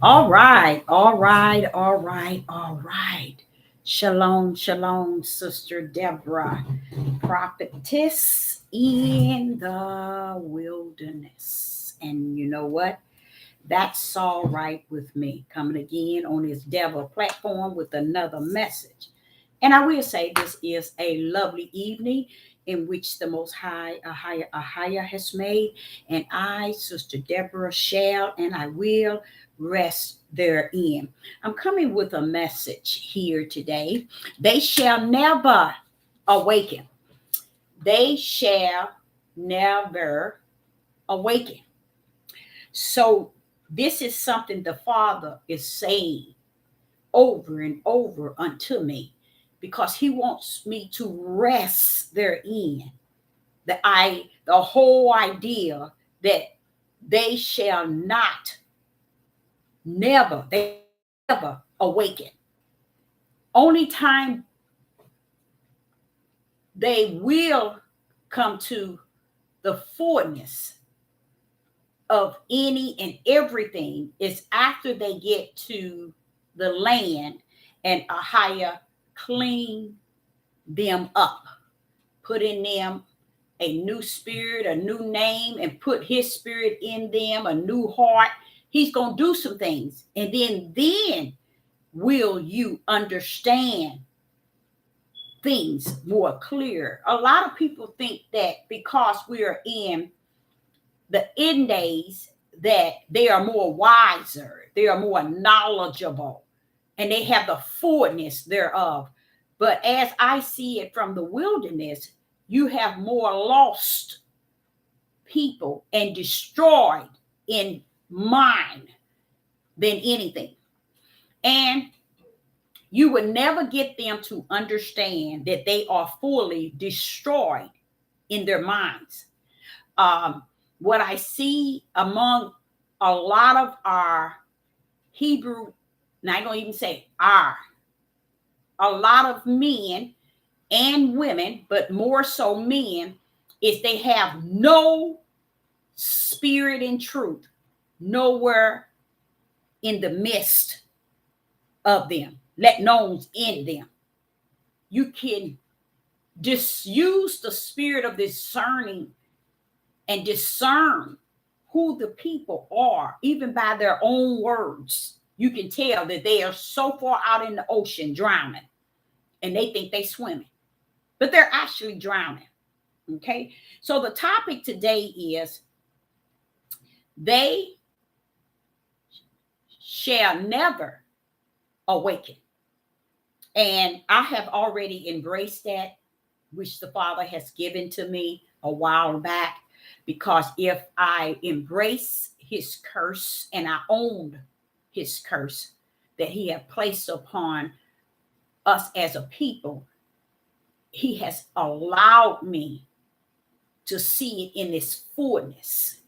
All right, all right, all right, all right. Shalom, shalom, Sister Deborah, prophetess in the wilderness. And you know what? That's all right with me. Coming again on this Devil platform with another message. And I will say this is a lovely evening in which the Most High, Ahaya has made, and I, Sister Deborah, shall and I will rest therein. I'm coming with a message here today. They shall never awaken. They shall never awaken. So this is something the Father is saying over and over unto me because he wants me to rest therein. The whole idea that they shall not they never awaken. Only time they will come to the fullness of any and everything is after they get to the land and a higher clean them up, put in them a new spirit, a new name, and put his spirit in them, a new heart. He's going to do some things. And then will you understand things more clear. A lot of people think that because we are in the end days that they are more wiser, they are more knowledgeable, and they have the fullness thereof. But as I see it from the wilderness, you have more lost people and destroyed in mind than anything. And you would never get them to understand that they are fully destroyed in their minds. Um, what I see among a lot of our Hebrew, and I don't even say our, a lot of men and women, but more so men, is they have no spirit and truth nowhere in the midst of them, let knowns in them. You can disuse the spirit of discerning and discern who the people are, even by their own words. You can tell that they are so far out in the ocean drowning and they think they swimming, but they're actually drowning. Okay. So the topic today is they shall never awaken. And I have already embraced that, which the Father has given to me a while back, because if I embrace his curse and I owned his curse that he had placed upon us as a people, he has allowed me to see it in its fullness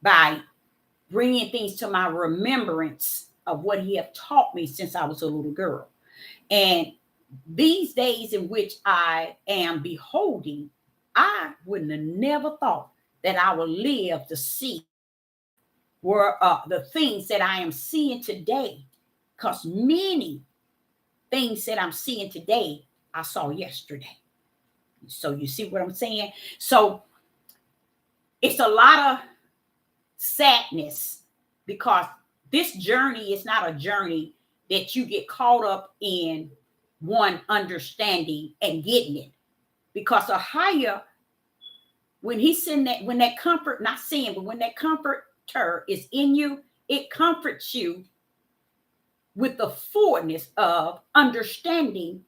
by bringing things to my remembrance of what he had taught me since I was a little girl. And these days in which I am beholding, I wouldn't have never thought that I would live to see were the things that I am seeing today. Because many things that I'm seeing today, I saw yesterday. So you see what I'm saying? So it's a lot of sadness because this journey is not a journey that you get caught up in one understanding and getting it. Because a higher, when he's in that, when that comfort, not sin, but when that comforter is in you, it comforts you with the fullness of understanding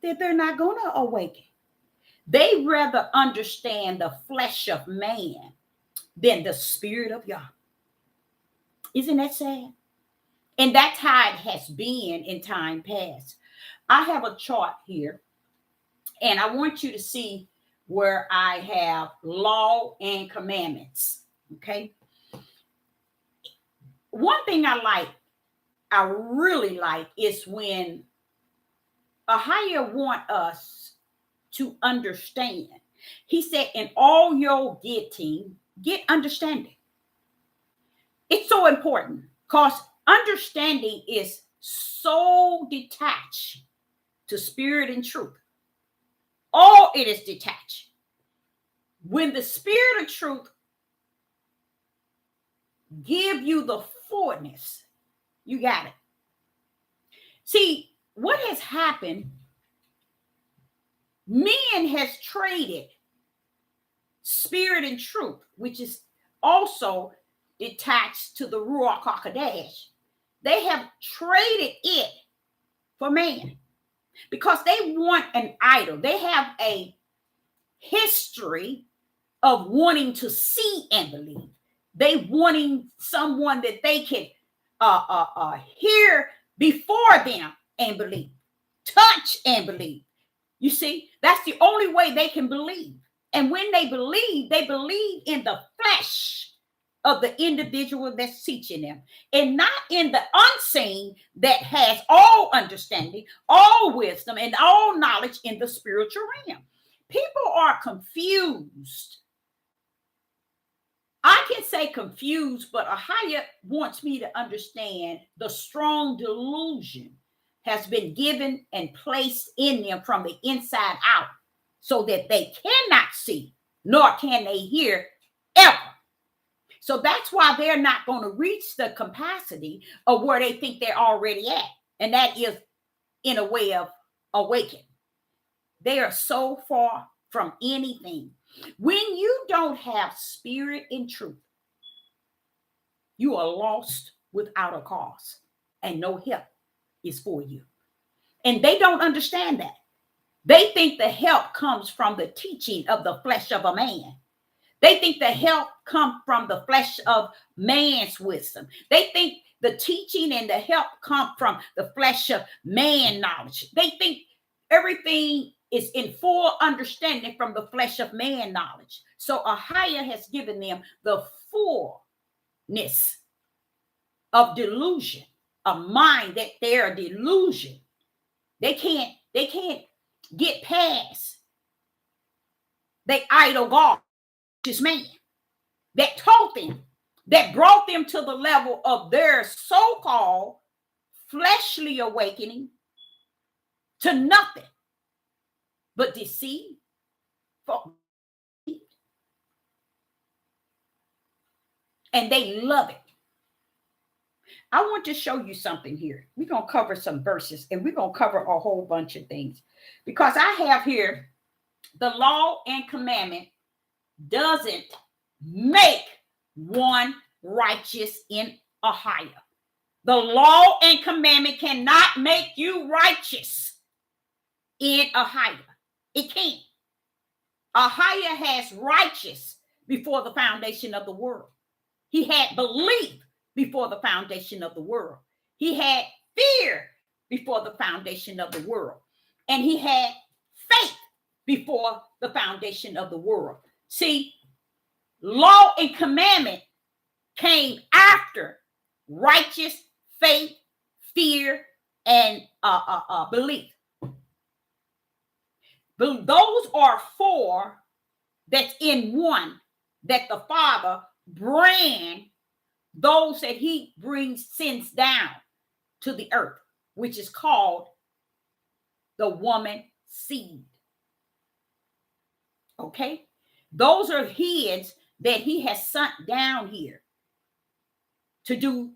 that they're not going to awaken. They rather understand the flesh of man than the spirit of God. Isn't that sad? And that's how it has been in time past. I have a chart here, and I want you to see where I have law and commandments. Okay. One thing I really like, is when a higher want us to understand. He said, in all your getting, get understanding. It's so important Because understanding is so detached to spirit and truth. All it is detached. When the spirit of truth give you the fullness, you got it. See, what has happened, men has traded spirit and truth, which is also attached to the Ruach HaKodesh. They have traded it for man because they want an idol. They have a history of wanting to see and believe. They wanting someone that they can hear before them and believe, touch and believe. You see, that's the only way they can believe. And when they believe in the flesh of the individual that's teaching them, and not in the unseen that has all understanding, all wisdom, and all knowledge in the spiritual realm. People are confused. I can say confused, but Ahaya wants me to understand the strong delusion has been given and placed in them from the inside out so that they cannot see, nor can they hear ever. So that's why they're not going to reach the capacity of where they think they're already at. And that is in a way of awaken. They are so far from anything. When you don't have spirit and truth, you are lost without a cause, and no help is for you. And they don't understand that. They think the help comes from the teaching of the flesh of a man. They think the help comes from the flesh of man's wisdom. They think the teaching and the help come from the flesh of man knowledge. They think everything is in full understanding from the flesh of man knowledge. So Ahaya has given them the fullness of delusion, a mind that they're a delusion. They can't get past the idol God, this man that taught them, that brought them to the level of their so-called fleshly awakening to nothing but deceit. And they love it. I want to show you something here. We're going to cover some verses and we're going to cover a whole bunch of things because I have here the law and commandment doesn't make one righteous in Ahaya. The law and commandment cannot make you righteous in Ahaya. It can't. Ahaya has righteous before the foundation of the world. He had belief before the foundation of the world. He had fear before the foundation of the world. And he had faith before the foundation of the world. See, law and commandment came after righteous faith, fear, and belief. But those are four that's in one that the Father brand those that he brings sins down to the earth, which is called the woman seed. Okay? Those are heads that he has sent down here to do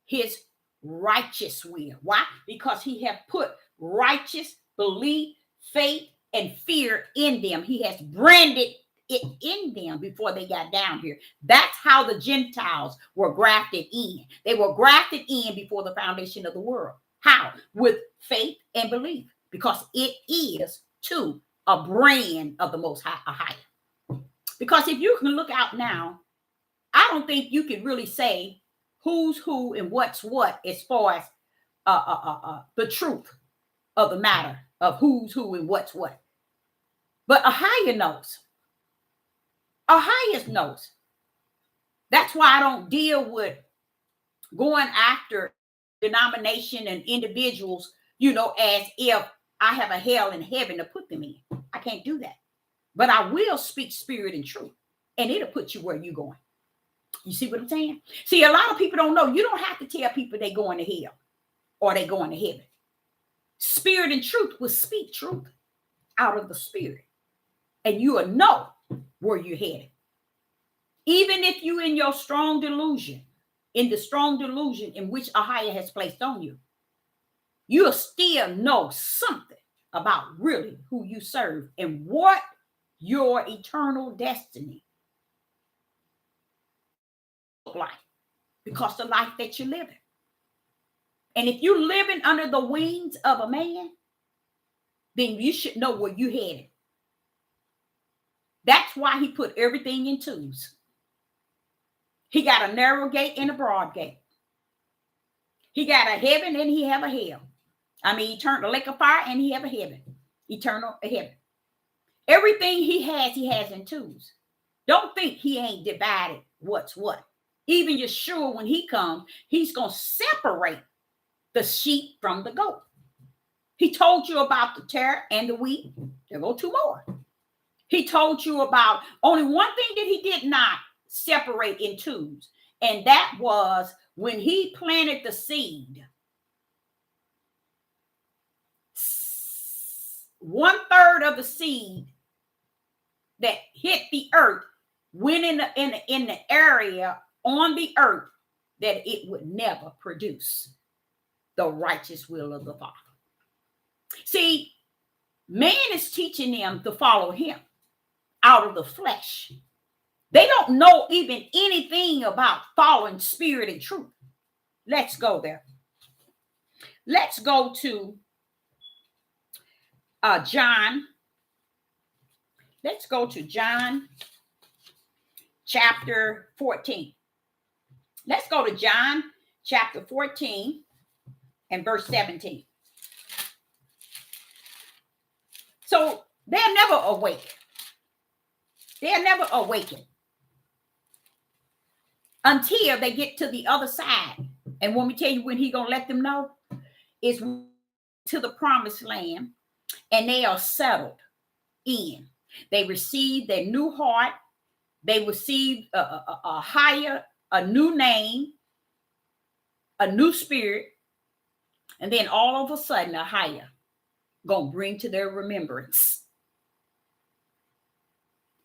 his righteous will. Why? Because he has put righteous belief, faith, and fear in them. He has branded it in them before they got down here. That's how the Gentiles were grafted in. They were grafted in before the foundation of the world. How? With faith and belief, because it is too a brand of the Most High. Because if you can look out now, I don't think you can really say who's who and what's what as far as the truth of the matter of who's who and what's what. But Ahaya knows. Ahaya knows. That's why I don't deal with going after denomination and individuals, as if I have a hell and heaven to put them in. I can't do that. But I will speak spirit and truth, and it'll put you where you're going. You see what I'm saying? See, a lot of people don't know. You don't have to tell people they going to hell or they going to heaven. Spirit and truth will speak truth out of the spirit. And you will know where you're headed. Even if you in your strong delusion, in the strong delusion in which Ahaya has placed on you, you'll still know something about really who you serve and what your eternal destiny look like, because the life that you're living. And if you're living under the wings of a man, then you should know where you're headed. That's why he put everything in twos. He got a narrow gate and a broad gate. He got a heaven and he have a hell. I mean, eternal lake of fire and he have a heaven. Eternal heaven. Everything he has in twos. Don't think he ain't divided what's what. Even Yeshua, when he comes, he's going to separate the sheep from the goat. He told you about the tare and the wheat. There go two more. He told you about only one thing that he did not separate in twos, and that was when he planted the seed. 1/3 of the seed that hit the earth went in the area on the earth that it would never produce the righteous will of the Father. See, man is teaching them to follow him out of the flesh. They don't know even anything about following spirit and truth. Let's go there. Let's go to John. Let's go to John chapter 14. Let's go to John chapter 14 and verse 17. So they'll never awaken. They'll never awaken until they get to the other side. And when we tell you when he gonna let them know, is to the promised land, and they are settled in. They receive their new heart. They receive a higher, a new name, a new spirit, and then all of a sudden a higher gonna bring to their remembrance.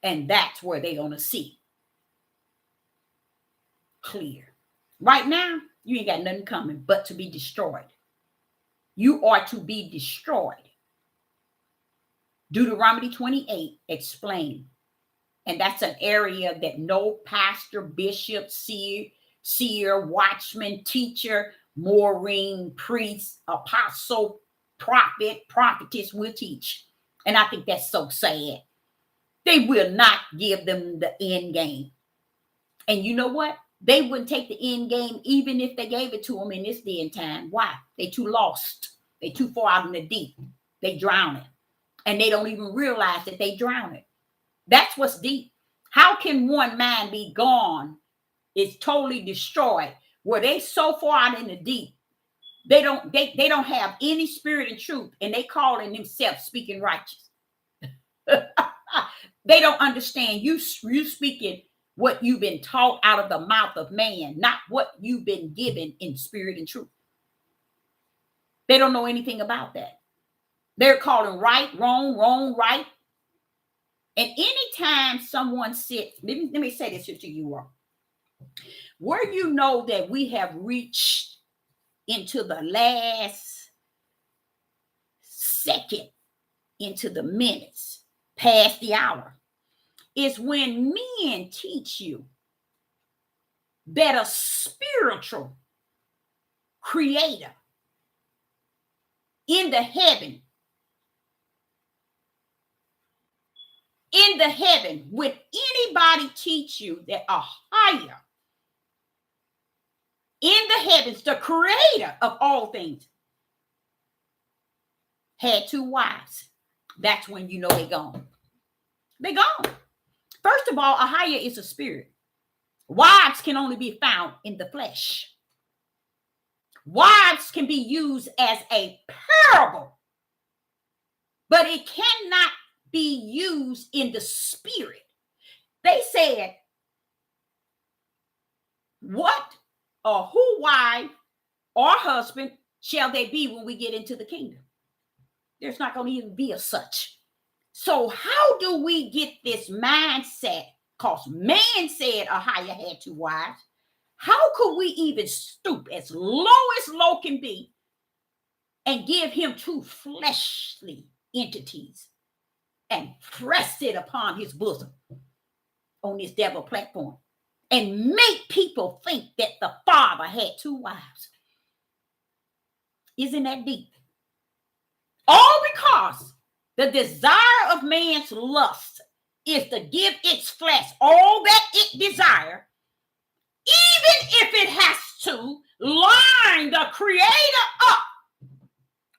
And that's where they're gonna see clear. Right now, you ain't got nothing coming but to be destroyed. You are to be destroyed. Deuteronomy 28 explain. And that's an area that no pastor, bishop, seer, watchman, teacher, Maureen, priest, apostle, prophet, prophetess will teach. And I think that's so sad. They will not give them the end game. And you know what? They wouldn't take the end game even if they gave it to them in this day and time. Why? They too lost. They too far out in the deep. They drowning. And they don't even realize that they drowning. That's what's deep. How can one man be gone? It's totally destroyed. Where they so far out in the deep, they don't have any spirit and truth, and they calling themselves speaking righteous. They don't understand you speaking what you've been taught out of the mouth of man, not what you've been given in spirit and truth. They don't know anything about that. They're calling right, wrong, wrong, right. And anytime someone sits, let me say this to you all. Where you know that we have reached into the last second, into the minutes, past the hour, is when men teach you that a spiritual creator in the heaven, would anybody teach you that a higher in the heavens, the creator of all things, had two wives? That's when you know they're gone. They're gone. First of all, Ahaya is a spirit. Wives can only be found in the flesh. Wives can be used as a parable, but it cannot be used in the spirit. They said, what or who wife or husband shall they be when we get into the kingdom? There's not going to even be a such. So how do we get this mindset? Because man said Ahiah had 2 wives. How could we even stoop as low as low can be and give him 2 fleshly entities and press it upon his bosom on this devil platform and make people think that the father had 2 wives? Isn't that deep? All because the desire of man's lust is to give its flesh all that it desires, even if it has to line the creator up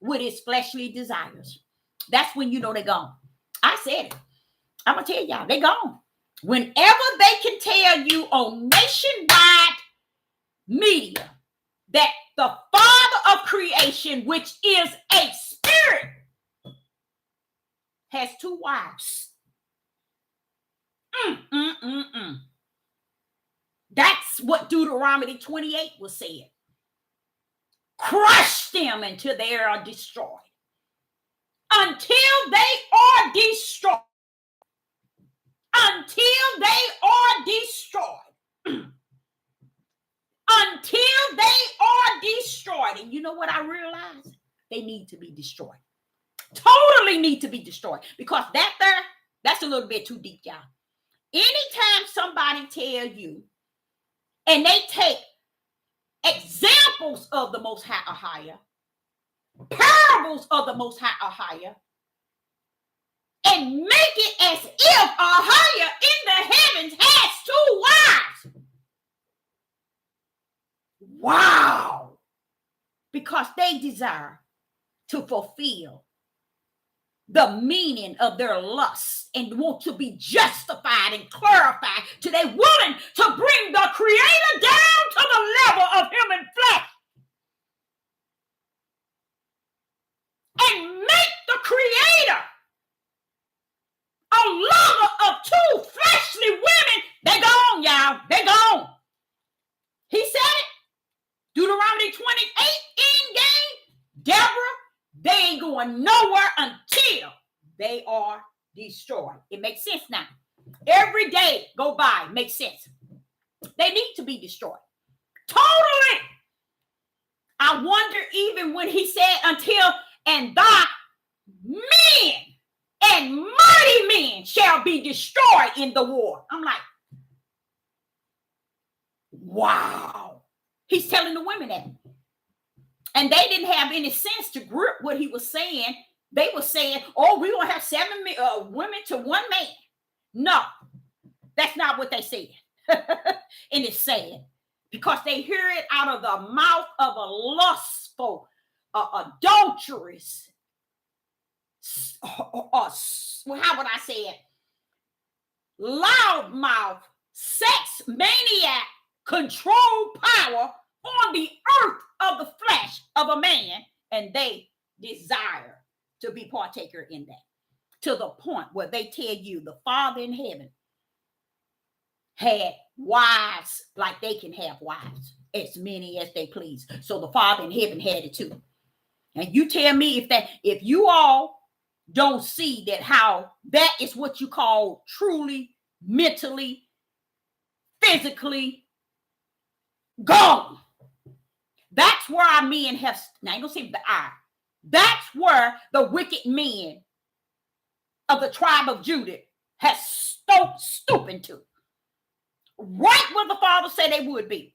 with his fleshly desires. That's when you know they're gone. I said it. I'm going to tell y'all, they're gone. Whenever they can tell you on nationwide media that the father of creation, which is a spirit, has 2 wives. That's what Deuteronomy 28 was saying. Crush them until they are destroyed. Until they are destroyed. Until they are destroyed. Until they are destroyed. And you know what I realized? They need to be destroyed. Totally need to be destroyed. Because that's a little bit too deep, y'all. Anytime somebody tell you, and they take examples of the Most High Ahiah, parables of the Most High Ahiah, and make it as if Ahiah in the heavens has 2 wives. Wow. Because they desire to fulfill the meaning of their lust and want to be justified and clarified till they're willing to bring the creator down to the level of human flesh and make the creator a lover of 2 fleshly women. They gone, y'all. They gone. He said it. Deuteronomy 28 in game. Deborah, they ain't going nowhere until they are destroyed. It makes sense now. Every day go by makes sense. They need to be destroyed. Totally. I wonder even when he said until and thy men and mighty men shall be destroyed in the war. I'm like, wow. He's telling the women that. And they didn't have any sense to grip what he was saying. They were saying, oh, we're going to have 7 women to 1 man. No, that's not what they said. And it's sad because they hear it out of the mouth of a lustful, adulterous, how would I say it? Loudmouth, sex maniac, control power on the earth of the flesh of a man, and they desire to be partaker in that, to the point where they tell you the Father in heaven had wives like they can have wives, as many as they please. So the Father in heaven had it too. And you tell me if you all don't see that, how that is what you call truly, mentally, physically gone. That's where our men have, now I ain't gonna say the eye. That's where the wicked men of the tribe of Judah has stooping to. Right where the Father said they would be.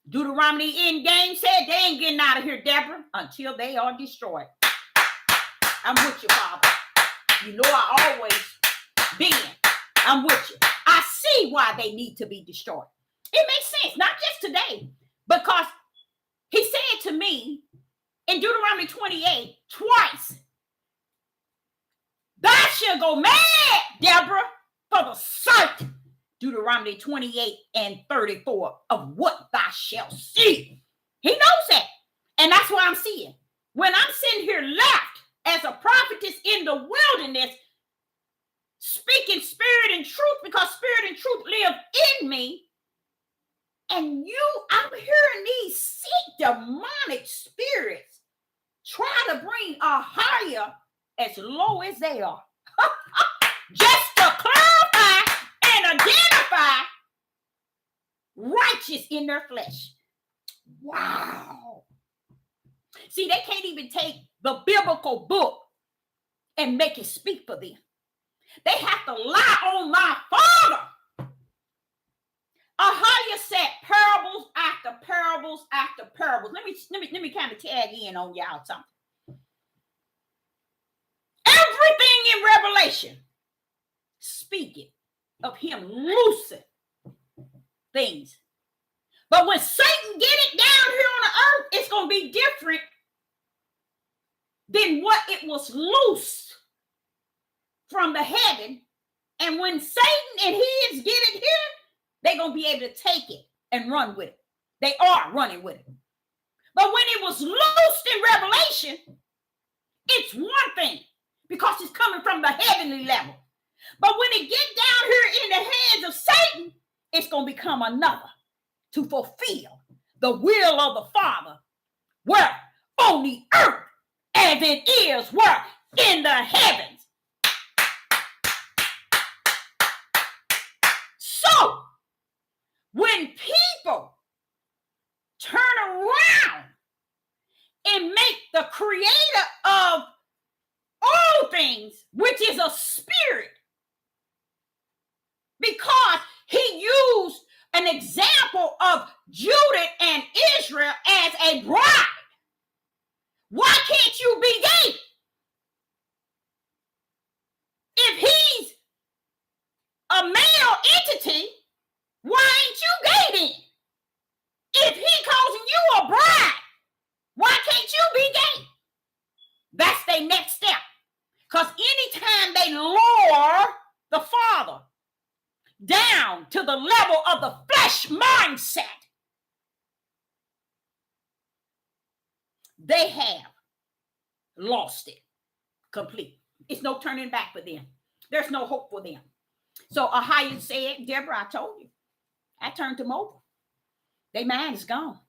Deuteronomy in game said they ain't getting out of here, Deborah, until they are destroyed. I'm with you, Father. You know I always been. I'm with you. I see why they need to be destroyed. It makes sense, not just today, because he said to me in Deuteronomy 28 twice, thou shalt go mad, Deborah, for the sight, Deuteronomy 28 and 34, of what thou shalt see. He knows that. And that's what I'm seeing. When I'm sitting here left as a prophetess in the wilderness, speaking spirit and truth, because spirit and truth live in me, And I'm hearing these sick demonic spirits try to bring a higher as low as they are. Just to clarify and identify righteous in their flesh. Wow. See, they can't even take the biblical book and make it speak for them. They have to lie on my Father. Ahia said parables after parables after parables. Let me kind of tag in on y'all something. Everything in Revelation speaking of him loosing things. But when Satan get it down here on the earth, it's going to be different than what it was loosed from the heaven. And when Satan and his get it here, they're going to be able to take it and run with it. They are running with it. But when it was loosed in Revelation, it's one thing because it's coming from the heavenly level. But when it gets down here in the hands of Satan, it's going to become another to fulfill the will of the Father, where on the earth as it is where in the heavens. So, when people turn around and make the creator of all things, which is a spirit, because he used an example of Judah and Israel as a bride. Why can't you be gay? If he's a male entity, why ain't you gay then? If he causing you a bride, why can't you be gay? That's their next step. Because anytime they lower the Father down to the level of the flesh mindset, they have lost it complete. It's no turning back for them. There's no hope for them. So Ahia said, Deborah, I told you. I turned them over. Their mind is gone.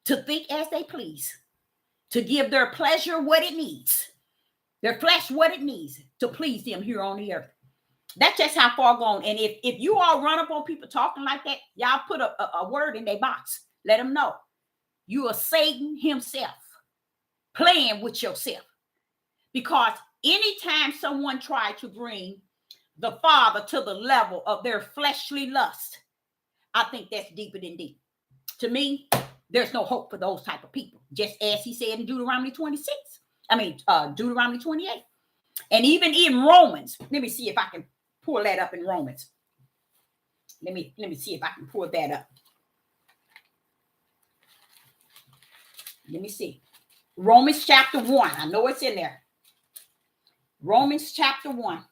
To think as they please. To give their pleasure what it needs. Their flesh what it needs to please them here on the earth. That's just how far gone. And if you all run up on people talking like that, y'all put a word in their box. Let them know. You are Satan himself playing with yourself. Because anytime someone tries to bring the Father to the level of their fleshly lust, I think that's deeper than deep. To me, there's no hope for those type of people. Just as he said in Deuteronomy 26. Deuteronomy 28. And even in Romans, let me see if I can pull that up in Romans. Let me see if I can pull that up. Let me see. Romans chapter 1. I know it's in there. Romans chapter 1.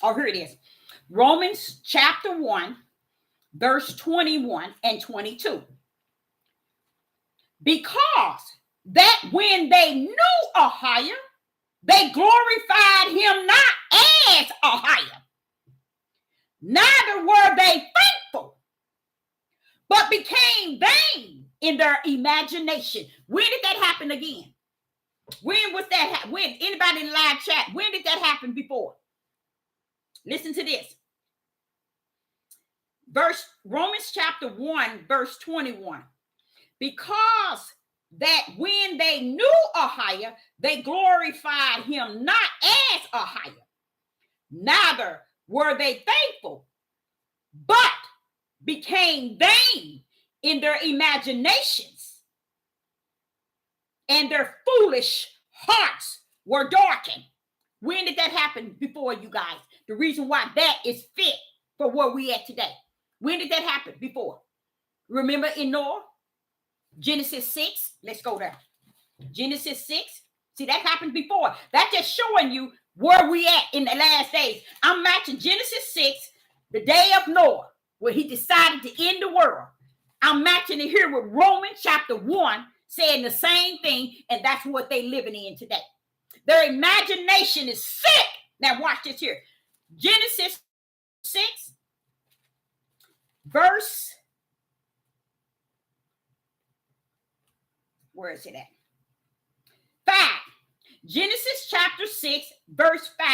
Oh, here it is. Romans chapter 1, verse 21 and 22. Because that when they knew Ahia, they glorified him not as Ahia. Neither were they thankful, but became vain in their imagination. When did that happen again? When was that? When? Anybody in the live chat? When did that happen before? Listen to this. Romans chapter 1, verse 21. Because that when they knew Ahia, they glorified him not as Ahia. Neither were they thankful, but became vain in their imaginations, and their foolish hearts were darkened. When did that happen before, you guys? The reason why that is fit for where we at today. When did that happen before? Remember in Noah? Genesis 6. Let's go there. Genesis 6. See, that happened before. That's just showing you where we at in the last days. I'm matching Genesis 6, the day of Noah, where he decided to end the world. I'm matching it here with Romans chapter 1, saying the same thing, and that's what they're living in today. Their imagination is sick. Now watch this here. Genesis 6, verse, where is it at? 5. Genesis chapter 6, verse 5.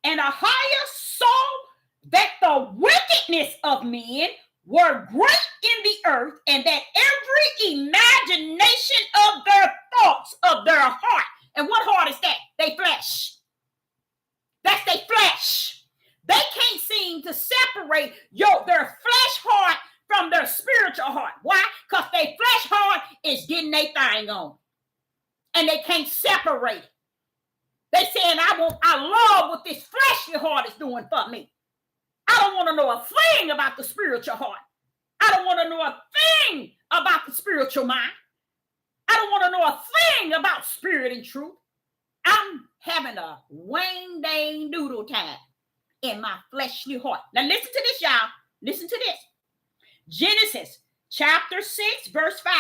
And Ahiah saw that the wickedness of men were great in the earth, and that every imagination of their thoughts of their heart. And what heart is that? They flesh. That's their flesh. They can't seem to separate their flesh heart from their spiritual heart. Why? Because their flesh heart is getting their thing on. And they can't separate it. They saying, I love what this fleshly heart is doing for me. I don't want to know a thing about the spiritual heart. I don't want to know a thing about the spiritual mind. I don't want to know a thing about spirit and truth. I'm having a wang dang doodle time in my fleshly heart. Now listen to this, y'all. Listen to this. Genesis chapter 6, verse 5.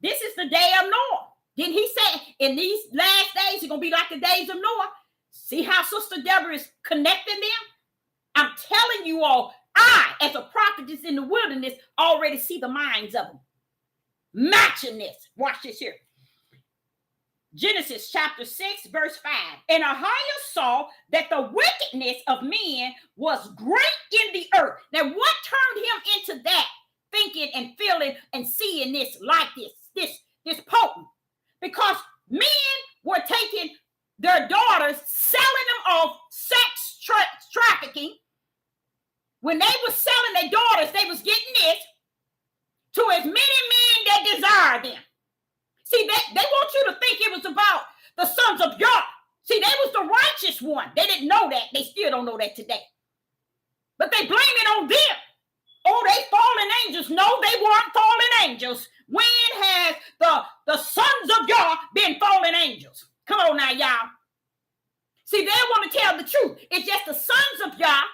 This is the day of Noah. Didn't he say in these last days, it's going to be like the days of Noah? See how Sister Deborah is connecting them? I'm telling you all, I, as a prophetess in the wilderness, already see the minds of them. Matching this. Watch this here. Genesis chapter 6, verse 5. And Ahiah saw that the wickedness of men was great in the earth. Now, what turned him into that? Thinking and feeling and seeing this like this potent. Because men were taking their daughters, selling them off, sex trafficking. When they were selling their daughters, they was getting this to as many men that desire them. See, they want you to think it was about the sons of God. See, they was the righteous one. They didn't know that. They still don't know that today. But they blame it on them. Oh, they fallen angels. No, they weren't fallen angels. When has the sons of God been fallen angels? Come on now, y'all. See, they want to tell the truth. It's just the sons of God,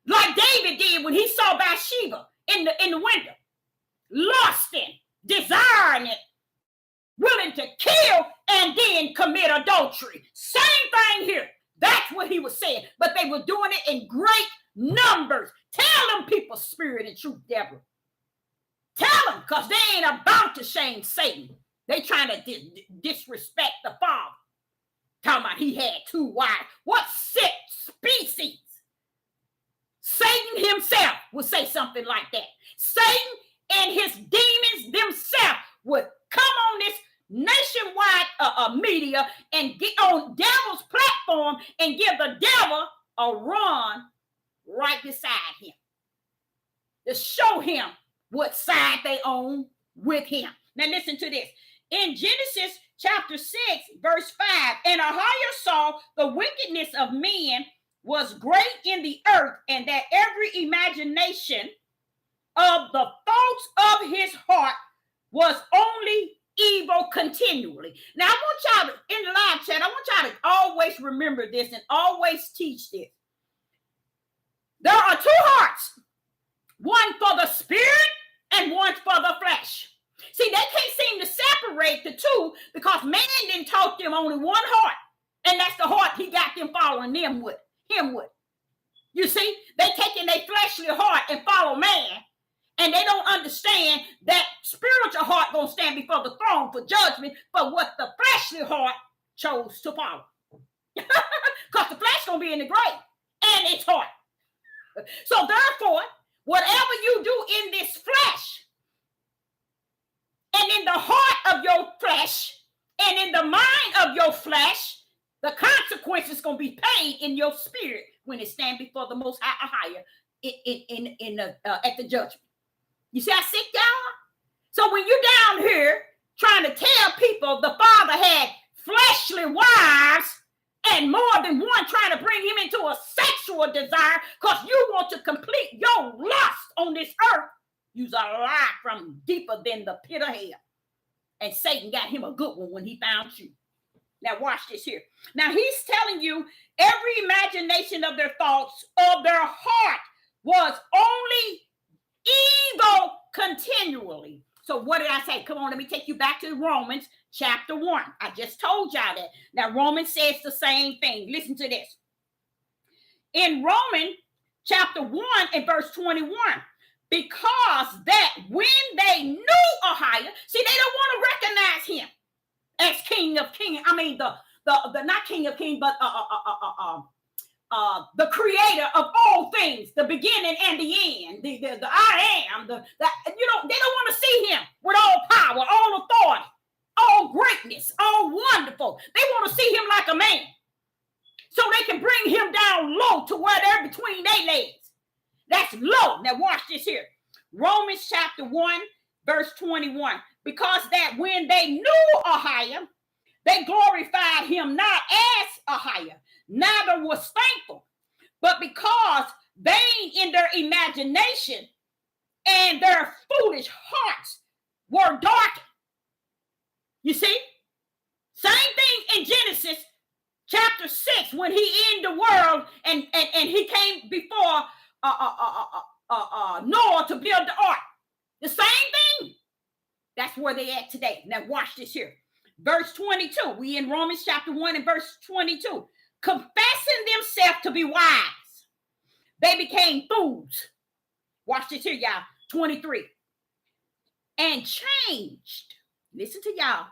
like David did when he saw Bathsheba in the window, lusting, desiring it, willing to kill and then commit adultery. Same thing here. That's what he was saying. But they were doing it in great numbers. Tell them people spirit and truth, Deborah. Tell them, because they ain't about to shame Satan. They trying to disrespect the Father. Talking about he had 2 wives. What sick species? Satan himself would say something like that. Satan and his demons themselves would come on this nationwide media and get on devil's platform and give the devil a run right beside him to show him what side they own with him. Now listen to this. In Genesis chapter 6, verse 5, and Ahiah saw the wickedness of men was great in the earth, and that every imagination of the thoughts of his heart was only evil continually. Now, I want y'all to, in the live chat, I want y'all to always remember this and always teach this. There are 2 hearts, one for the spirit and one for the flesh. See, they can't seem to separate the 2 because man didn't taught them only one heart, and that's the heart he got them following him with. You see, they taking their fleshly heart and follow man, and they don't understand that spiritual heart gonna stand before the throne for judgment for what the fleshly heart chose to follow. Because the flesh gonna be in the grave and its heart. So therefore, whatever you do in this flesh and in the heart of your flesh and in the mind of your flesh, the consequences going to be paid in your spirit when it stands before the Most Higher at the judgment. You see how sick y'all? So when you're down here trying to tell people the Father had fleshly wives and more than one, trying to bring him into a sexual desire because you want to complete your lust on this earth, you's a lie from deeper than the pit of hell. And Satan got him a good one when he found you. Now watch this here. Now he's telling you every imagination of their thoughts of their heart was only evil continually. So what did I say? Come on, let me take you back to Romans chapter 1. I just told y'all that. Now, Romans says the same thing. Listen to this. In Romans chapter 1 and verse 21, because that when they knew Ahiah, see, they don't want to recognize him as King of Kings. I mean, the not King of Kings, but the creator of all things, the beginning and the end, the I am, they don't want to see him with all power, all authority, all greatness, all wonderful. They want to see him like a man, so they can bring him down low to where they're between their legs. That's low. Now watch this here. Romans chapter 1, verse 21. Because that when they knew Ahiah, they glorified him not as Ahiah, neither was thankful, but because vain in their imagination and their foolish hearts were darkened. You see? Same thing in Genesis chapter 6, when he ended the world and he came before Noah to build the ark. The same thing. That's where they at today. Now watch this here. Verse 22. We in Romans chapter 1 and verse 22. Confessing themselves to be wise, they became fools. Watch this here, y'all. 23. And changed. Listen to y'all.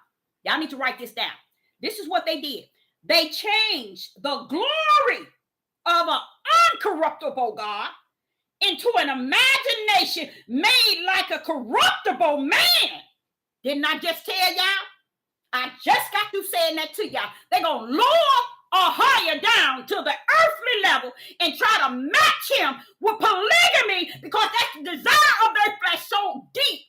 Y'all need to write this down. This is what they did. They changed the glory of an uncorruptible God into an imagination made like a corruptible man. Didn't I just tell y'all? I just got through saying that to y'all. They're going to lower Ahiah down to the earthly level and try to match him with polygamy, because that's the desire of their flesh so deep.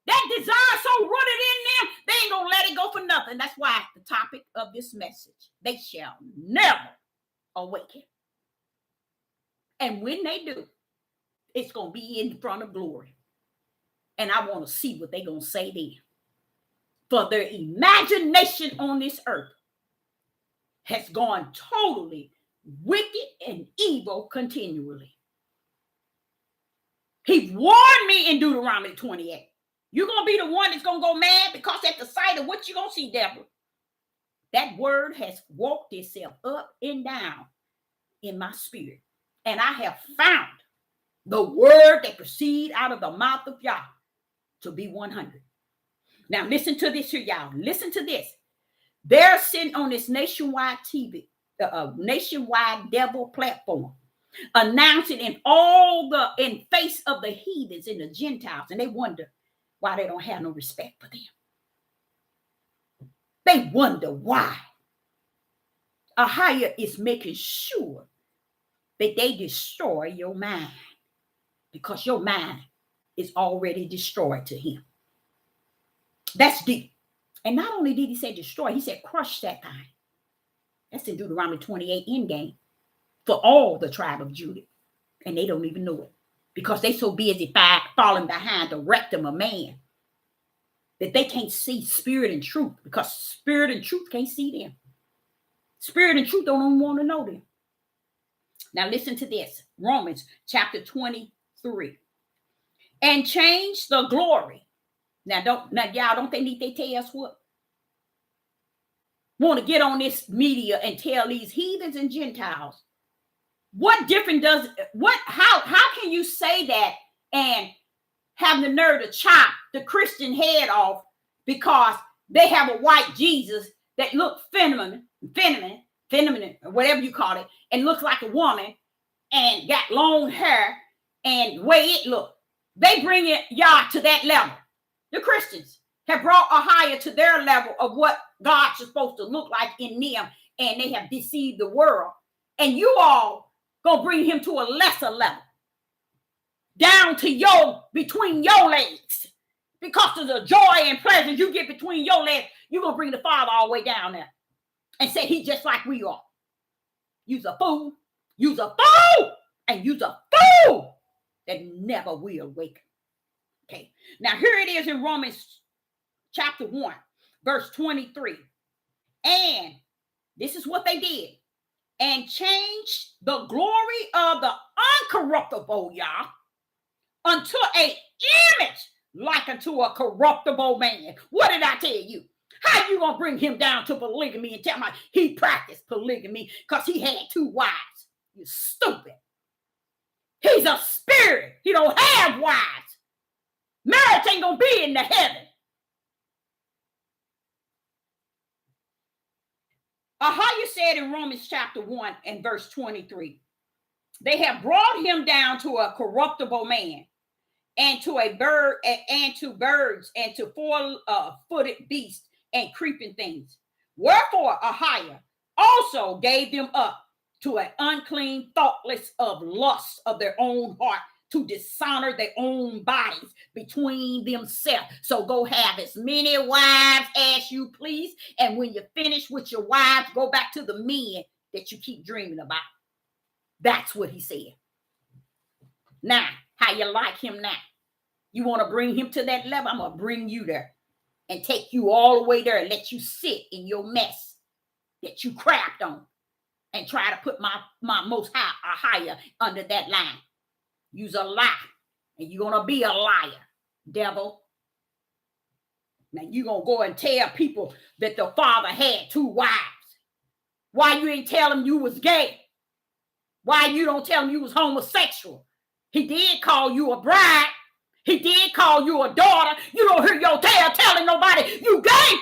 That desire so rooted in them, they ain't going to let it go for nothing. That's why the topic of this message, they shall never awaken. And when they do, it's going to be in front of glory. And I want to see what they're going to say then. For their imagination on this earth has gone totally wicked and evil continually. He warned me in Deuteronomy 28. You're going to be the one that's going to go mad because at the sight of what you're going to see, Deborah, that word has walked itself up and down in my spirit. And I have found the word that proceed out of the mouth of Yah to be 100. Now listen to this here, y'all. Listen to this. They're sitting on this nationwide TV, nationwide devil platform, announcing in face of the heathens and the Gentiles, and they wonder why they don't have no respect for them. They wonder why. Ahiah is making sure that they destroy your mind, because your mind is already destroyed to him. That's deep. And not only did he say destroy, he said crush that thing. That's in Deuteronomy 28 end game for all the tribe of Judah. And they don't even know it, because they so busy falling behind the rectum of man that they can't see spirit and truth, because spirit and truth can't see them. Spirit and truth don't even want to know them. Now listen to this. Romans chapter 23. And change the glory. Now y'all, don't they need to tell us what? Want to get on this media and tell these heathens and Gentiles what different how can you say that and have the nerve to chop the Christian head off because they have a white Jesus that looks feminine, or whatever you call it, and looks like a woman and got long hair and the way it look. They bring it y'all to that level. The Christians have brought Ahiah to their level of what God is supposed to look like in them, and they have deceived the world. And you all gonna bring him to a lesser level, down to between your legs, because of the joy and pleasure you get between your legs. You're gonna bring the Father all the way down there and say he's just like we are. You's a fool, and you's a fool that never will awaken. Okay, now here it is in Romans chapter 1, verse 23. And this is what they did. And changed the glory of the uncorruptible Yah unto an image like unto a corruptible man. What did I tell you? How you gonna bring him down to polygamy and tell me he practiced polygamy because he had 2 wives? You stupid. He's a spirit. He don't have wives. Marriage ain't gonna be in the heaven. Ahiah said in Romans chapter 1 and verse 23, they have brought him down to a corruptible man, and to a bird, and to birds, and to 4-footed beasts and creeping things. Wherefore Ahiah also gave them up to an unclean, thoughtless of lust of their own heart, to dishonor their own bodies between themselves. So go have as many wives as you please. And when you finish with your wives, go back to the men that you keep dreaming about. That's what he said. Now, how you like him now? You want to bring him to that level? I'm going to bring you there and take you all the way there and let you sit in your mess that you crapped on and try to put my most high or higher under that line. You's a lie, and you're going to be a liar, devil. Now, you're going to go and tell people that the father had 2 wives. Why you ain't tell him you was gay? Why you don't tell him you was homosexual? He did call you a bride. He did call you a daughter. You don't hear your tail telling nobody you gay.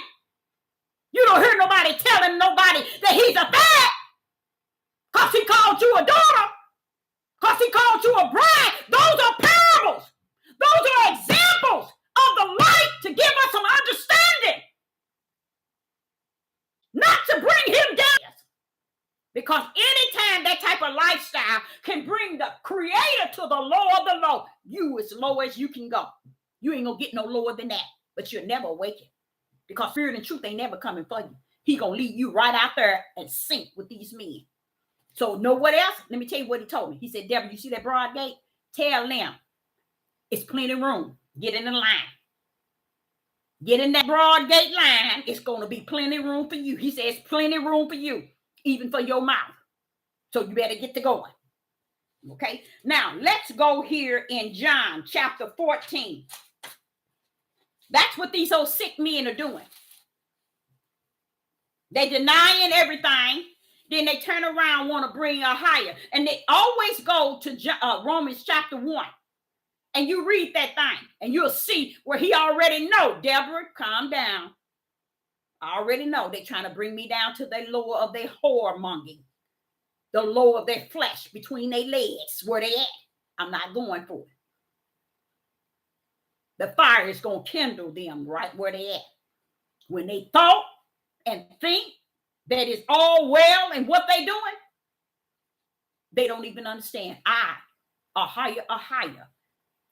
You don't hear nobody telling nobody that he's a fag. Because he called you a daughter. Because he called you a bride. Those are parables. Those are examples of the light to give us some understanding. Not to bring him down. Because anytime that type of lifestyle can bring the creator to the low of the low, you as low as you can go. You ain't going to get no lower than that. But you'll never awaken. Because spirit and truth ain't never coming for you. He going to leave you right out there and sink with these men. So know what else? Let me tell you what he told me. He said, Deborah, you see that broad gate? Tell them it's plenty of room. Get in the line. Get in that broad gate line. It's going to be plenty of room for you. He says plenty of room for you, even for your mouth. So you better get to going. Okay. Now let's go here in John chapter 14. That's what these old sick men are doing. They denying everything. Then they turn around, want to bring a higher. And they always go to Romans chapter 1. And you read that thing. And you'll see where he already know. Deborah, calm down. I already know they're trying to bring me down to the lower of their whoremongering. The lower of their flesh between their legs. Where they at. I'm not going for it. The fire is going to kindle them right where they at. When they thought and think that is all well and what they doing, they don't even understand. A higher,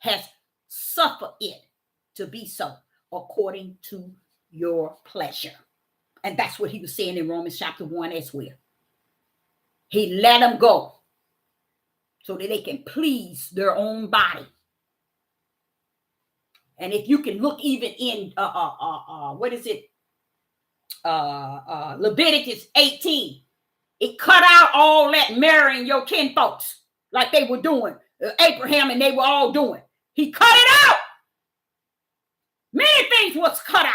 has suffered it to be so according to your pleasure. And that's what he was saying in Romans chapter 1 as well. He let them go so that they can please their own body. And if you can look even in Leviticus 18, it cut out all that marrying your kinfolks like they were doing. Abraham and they were all doing. He cut it out. Many things was cut out.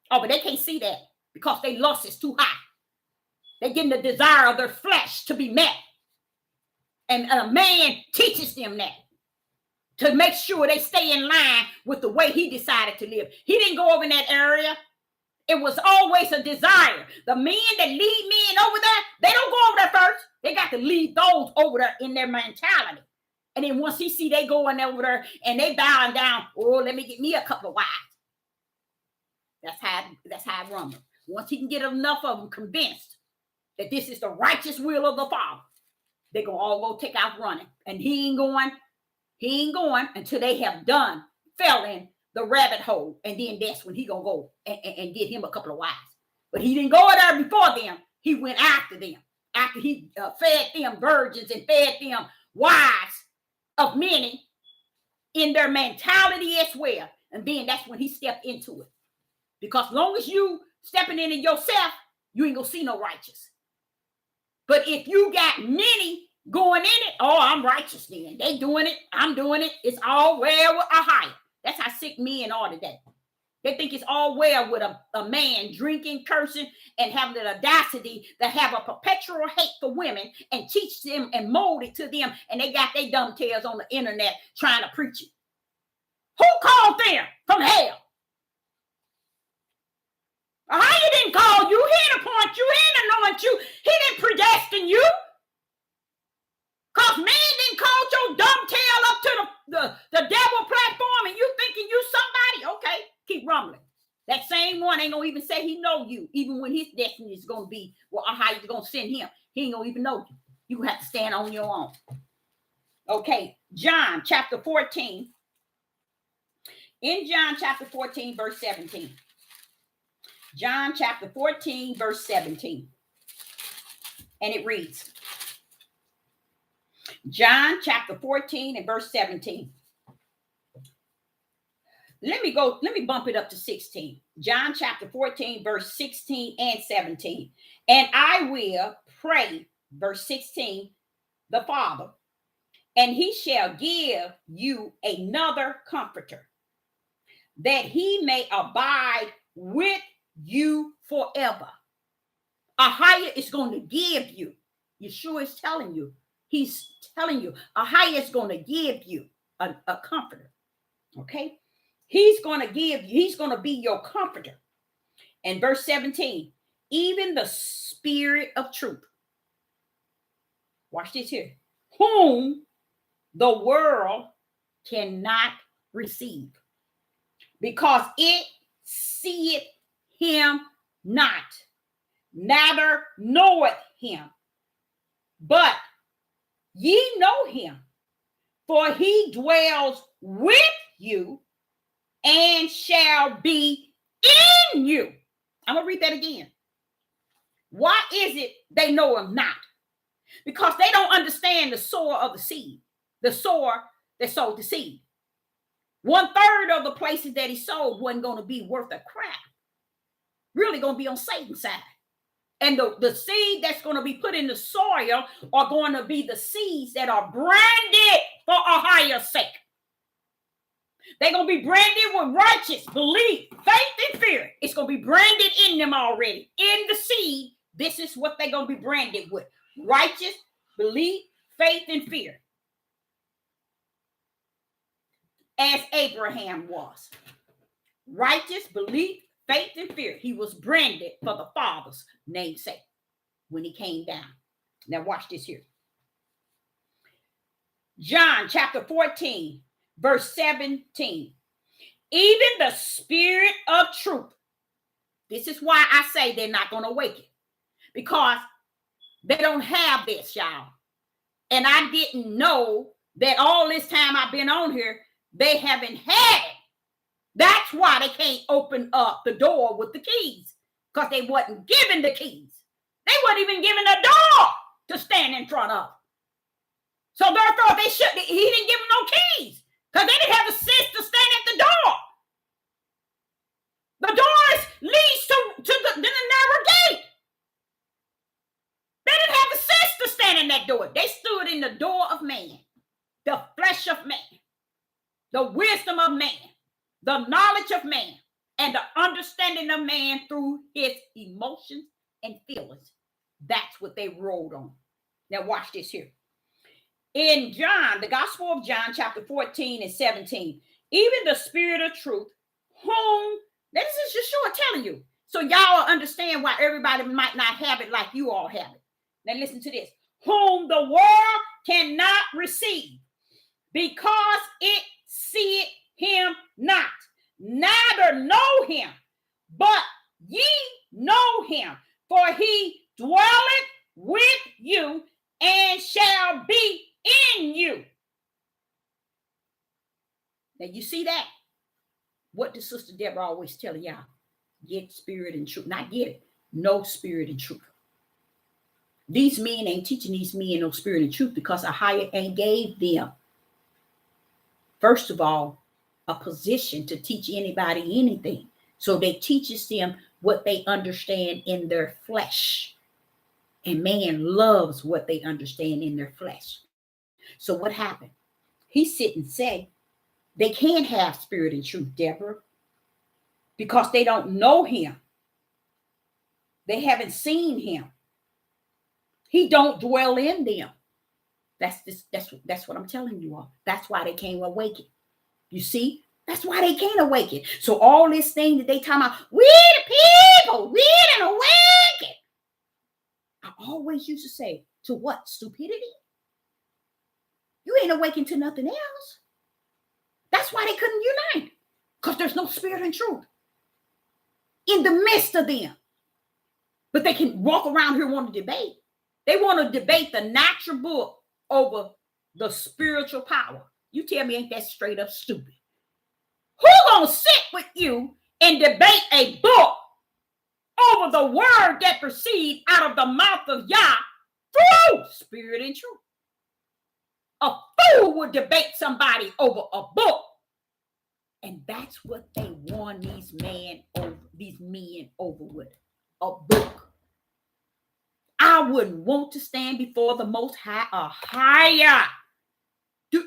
Oh, but they can't see that because their lust is too high. They're getting the desire of their flesh to be met. And a man teaches them that to make sure they stay in line with the way he decided to live. He didn't go over in that area. It was always a desire. The men that lead men over there, they don't go over there first. They got to lead those over there in their mentality. And then once he see they going over there and they bowing down, oh, let me get me a couple of wives. That's how it runs. Once he can get enough of them convinced that this is the righteous will of the Father, they're going to all go take out running. And he ain't going until they have fell in the rabbit hole. And then that's when he going to go and get him a couple of wives. But he didn't go there before them. He went after them. After he fed them virgins and fed them wives of many in their mentality as well. And then that's when he stepped into it. Because long as you stepping in it yourself, you ain't going to see no righteous. But if you got many going in it, oh, I'm righteous then. They doing it. I'm doing it. It's all well with a high. That's how sick men are today. They think it's all well with a man drinking, cursing, and having the audacity to have a perpetual hate for women and teach them and mold it to them. And they got their dumb tails on the internet trying to preach it. Who called them from hell? How he didn't call you? He didn't appoint you. He didn't anoint you. He didn't predestine you. Because man didn't call your dumb tail up to the devil platform and you thinking you somebody. Okay, keep rumbling. That same one ain't gonna even say he know you, even when his destiny is gonna be, well, how you gonna send him. He ain't gonna even know you. You have to stand on your own. Okay, John chapter 14. In John chapter 14, verse 17. John chapter 14, verse 17. And it reads, John chapter 14 and verse 17. Let me bump it up to 16. John chapter 14, verse 16 and 17. And I will pray, verse 16, the Father, and he shall give you another comforter, that he may abide with you forever. Ahia is going to give you. Yeshua is telling you. He's telling you. Ahia is going to give you a comforter. Okay? He's going to give you. He's going to be your comforter. And verse 17. Even the Spirit of truth. Watch this here. Whom the world cannot receive, because it seeth him not, neither knoweth him. But ye know him, for he dwells with you and shall be in you. I'm going to read that again. Why is it they know him not? Because they don't understand the sower of the seed, the sower that sowed the seed. 1/3 of the places that he sowed wasn't going to be worth a crap. Really going to be on Satan's side. And the seed that's going to be put in the soil are going to be the seeds that are branded for a higher sake. They're going to be branded with righteous, belief, faith, and fear. It's going to be branded in them already. In the seed, this is what they're going to be branded with. Righteous, belief, faith, and fear. As Abraham was. Righteous, belief, faith, and fear. He was branded for the Father's namesake when he came down. Now watch this here. John chapter 14, verse 17. Even the Spirit of truth. This is why I say they're not going to awaken. Because they don't have this, y'all. And I didn't know that all this time I've been on here, they haven't had it. That's why they can't open up the door with the keys. Because they wasn't given the keys. They weren't even given a door to stand in front of. So therefore, he didn't give them no keys. Because they didn't have the sense to stand at the door. The doors leads to the narrow gate. They didn't have the sense to stand in that door. They stood in the door of man, the flesh of man, the wisdom of man, the knowledge of man, and the understanding of man through his emotions and feelings. That's what they rolled on. Now watch this here. In John, the Gospel of John, chapter 14 and 17, even the Spirit of truth, whom, this is Yeshua telling you, so y'all understand why everybody might not have it like you all have it. Now listen to this. Whom the world cannot receive, because it seeth him not, neither know him, but ye know him, for he dwelleth with you and shall be in you. Now you see that? What does Sister Deborah always tell y'all? Get spirit and truth. Not get it. No spirit and truth. These men ain't teaching these men no spirit and truth because Ahia ain't gave them, first of all, a position to teach anybody anything. So they teaches them what they understand in their flesh. And man loves what they understand in their flesh. So what happened? He sit and say, They can't have spirit and truth, Deborah, because they don't know him. They haven't seen him. He don't dwell in them. That's what I'm telling you all. That's why they can't awaken. You see? That's why they can't awaken. So all this thing that they talking about, we the people, we didn't awaken. I always used to say, to what? Stupidity? You ain't awakened to nothing else. That's why they couldn't unite. Because there's no spirit and truth in the midst of them. But they can walk around here and want to debate. They want to debate the natural book over the spiritual power. You tell me, ain't that straight up stupid? Who gonna sit with you and debate a book over the word that proceeds out of the mouth of Yah through spirit and truth? A fool would debate somebody over a book. And that's what they won these men over with. A book. I wouldn't want to stand before the Most High or higher.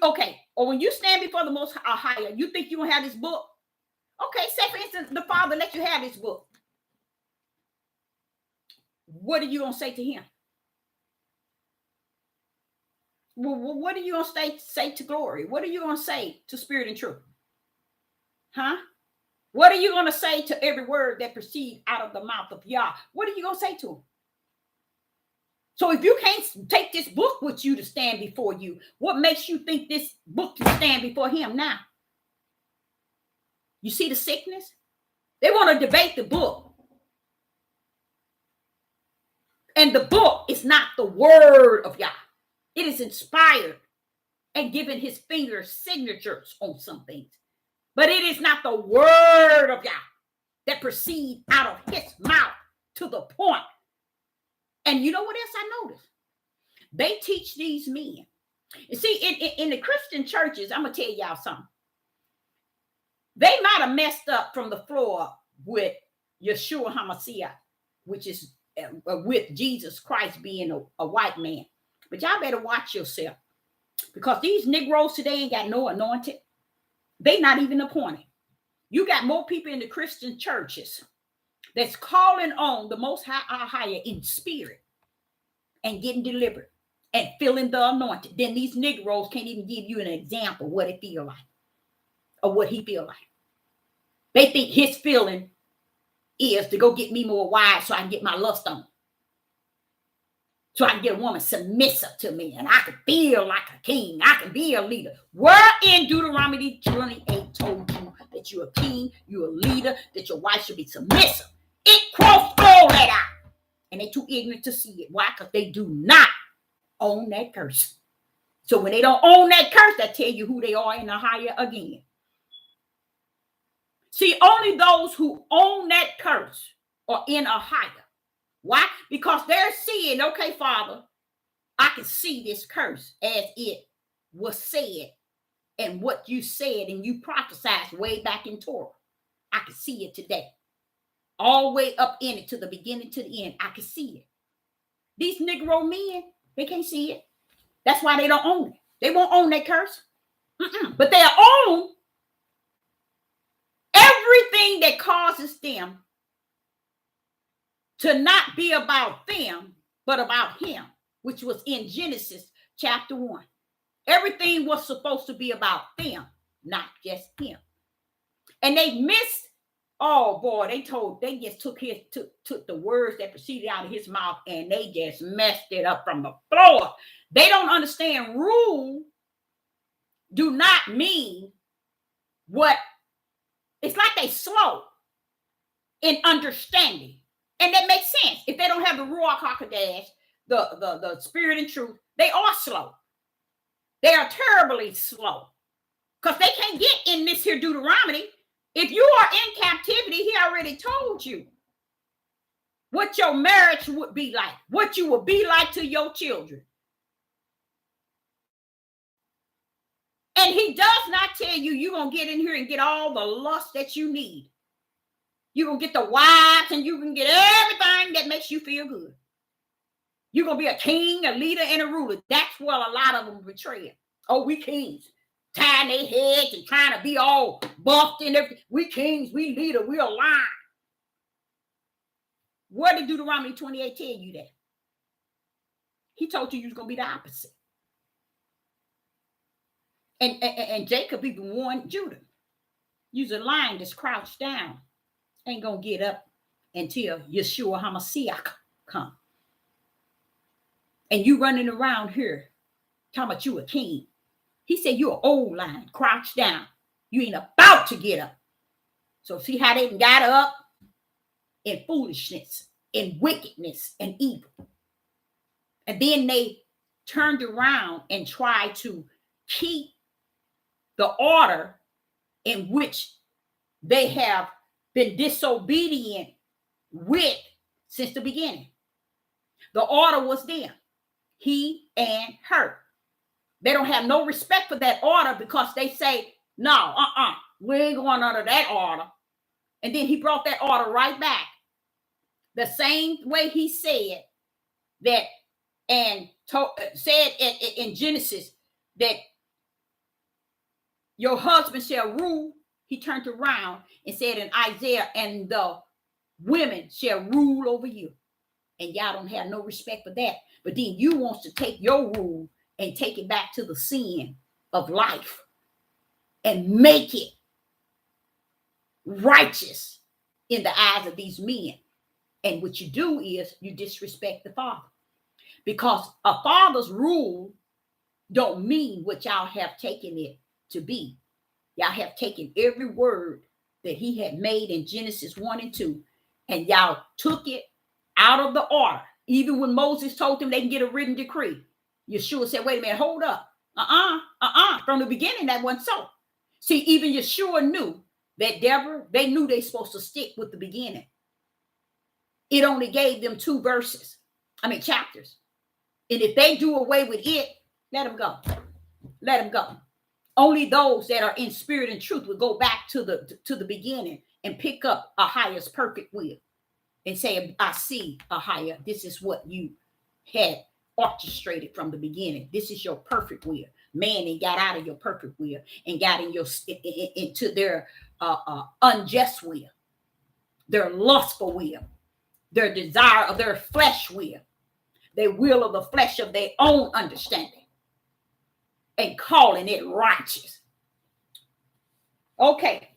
Okay, or when you stand before the Most High or higher, you think you don't have this book? Okay, say for instance, the Father let you have this book. What are you going to say to him? Well, what are you going to say to glory? What are you going to say to spirit and truth? Huh? What are you going to say to every word that proceeds out of the mouth of Yah? What are you going to say to him? So if you can't take this book with you to stand before you, what makes you think this book can stand before him now? You see the sickness? They want to debate the book. And the book is not the word of Yah. It is inspired and given his finger signatures on some things. But it is not the word of Yah that proceeds out of his mouth to the point. And you know what else I noticed? They teach these men. You see, in the Christian churches, I'm going to tell y'all something. They might have messed up from the floor with Yeshua HaMashiach, which is with Jesus Christ being a white man. But y'all better watch yourself. Because these Negroes today ain't got no anointed. They not even appointed. You got more people in the Christian churches that's calling on the Most High in spirit and getting delivered and feeling the anointed. Then these Negroes can't even give you an example what it feel like or what he feel like. They think his feeling is to go get me more wives so I can get my lust on. So I can get a woman submissive to me and I can feel like a king. I can be a leader. Where in Deuteronomy 28 told you that you're a king, you're a leader, that your wife should be submissive? It crossed all that out. And they too ignorant to see it. Why? Because they do not own that curse. So when they don't own that curse, that tell you who they are in the higher again. See, only those who own that curse are in a higher. Why? Because they're seeing, okay, Father, I can see this curse as it was said and what you said and you prophesied way back in Torah. I can see it today. All the way up in it to the beginning to the end. I can see it. These Negro men, they can't see it. That's why they don't own it. They won't own that curse. But they'll own everything that causes them to not be about them, but about him, which was in Genesis chapter 1. Everything was supposed to be about them, not just him. And they missed, oh boy, they just took the words that proceeded out of his mouth and they just messed it up from the floor. They don't understand rule do not mean what, it's like they slow in understanding. And that makes sense. If they don't have the Ruach HaKodesh, the spirit and truth, they are slow. They are terribly slow. Because they can't get in this here Deuteronomy. If you are in captivity, he already told you what your marriage would be like, what you would be like to your children. And he does not tell you you're going to get in here and get all the lust that you need. You're going to get the wives and you can get everything that makes you feel good. You're going to be a king, a leader, and a ruler. That's what a lot of them betray. Oh, we kings. tying their heads and trying to be all buffed and everything. We kings, we leader, we align. What did Deuteronomy 28 tell you that? He told you was going to be the opposite. And Jacob even warned Judah. You's a lion that's crouched down. Ain't going to get up until Yeshua HaMashiach come. And you running around here talking about you a king. He said you're an old lion, crouched down. You ain't about to get up. So see how they got up in foolishness, in wickedness, and evil. And then they turned around and tried to keep the order in which they have been disobedient with since the beginning. The order was them, he and her. They don't have no respect for that order because they say, no, we ain't going under that order. And then he brought that order right back. The same way he said that and said in Genesis that your husband shall rule. He turned around and said in Isaiah, and the women shall rule over you. And y'all don't have no respect for that. But then you want to take your rule and take it back to the sin of life and make it righteous in the eyes of these men. And what you do is you disrespect the father. Because a father's rule don't mean what y'all have taken it to be. Y'all have taken every word that he had made in Genesis 1 and 2, and y'all took it out of the order. Even when Moses told them they can get a written decree, Yeshua said, wait a minute, hold up. From the beginning, that wasn't so. See, even Yeshua knew that Deborah, they knew they supposed to stick with the beginning. It only gave them 2 chapters. And if they do away with it, let them go. Let them go. Only those that are in spirit and truth will go back to the beginning and pick up a highest perfect will and say, I see a higher. This is what you had orchestrated from the beginning. This is your perfect will. Man, they got out of your perfect will and got into their unjust will, their lustful will, their desire of their flesh will, their will of the flesh of their own understanding, and calling it righteous. Okay.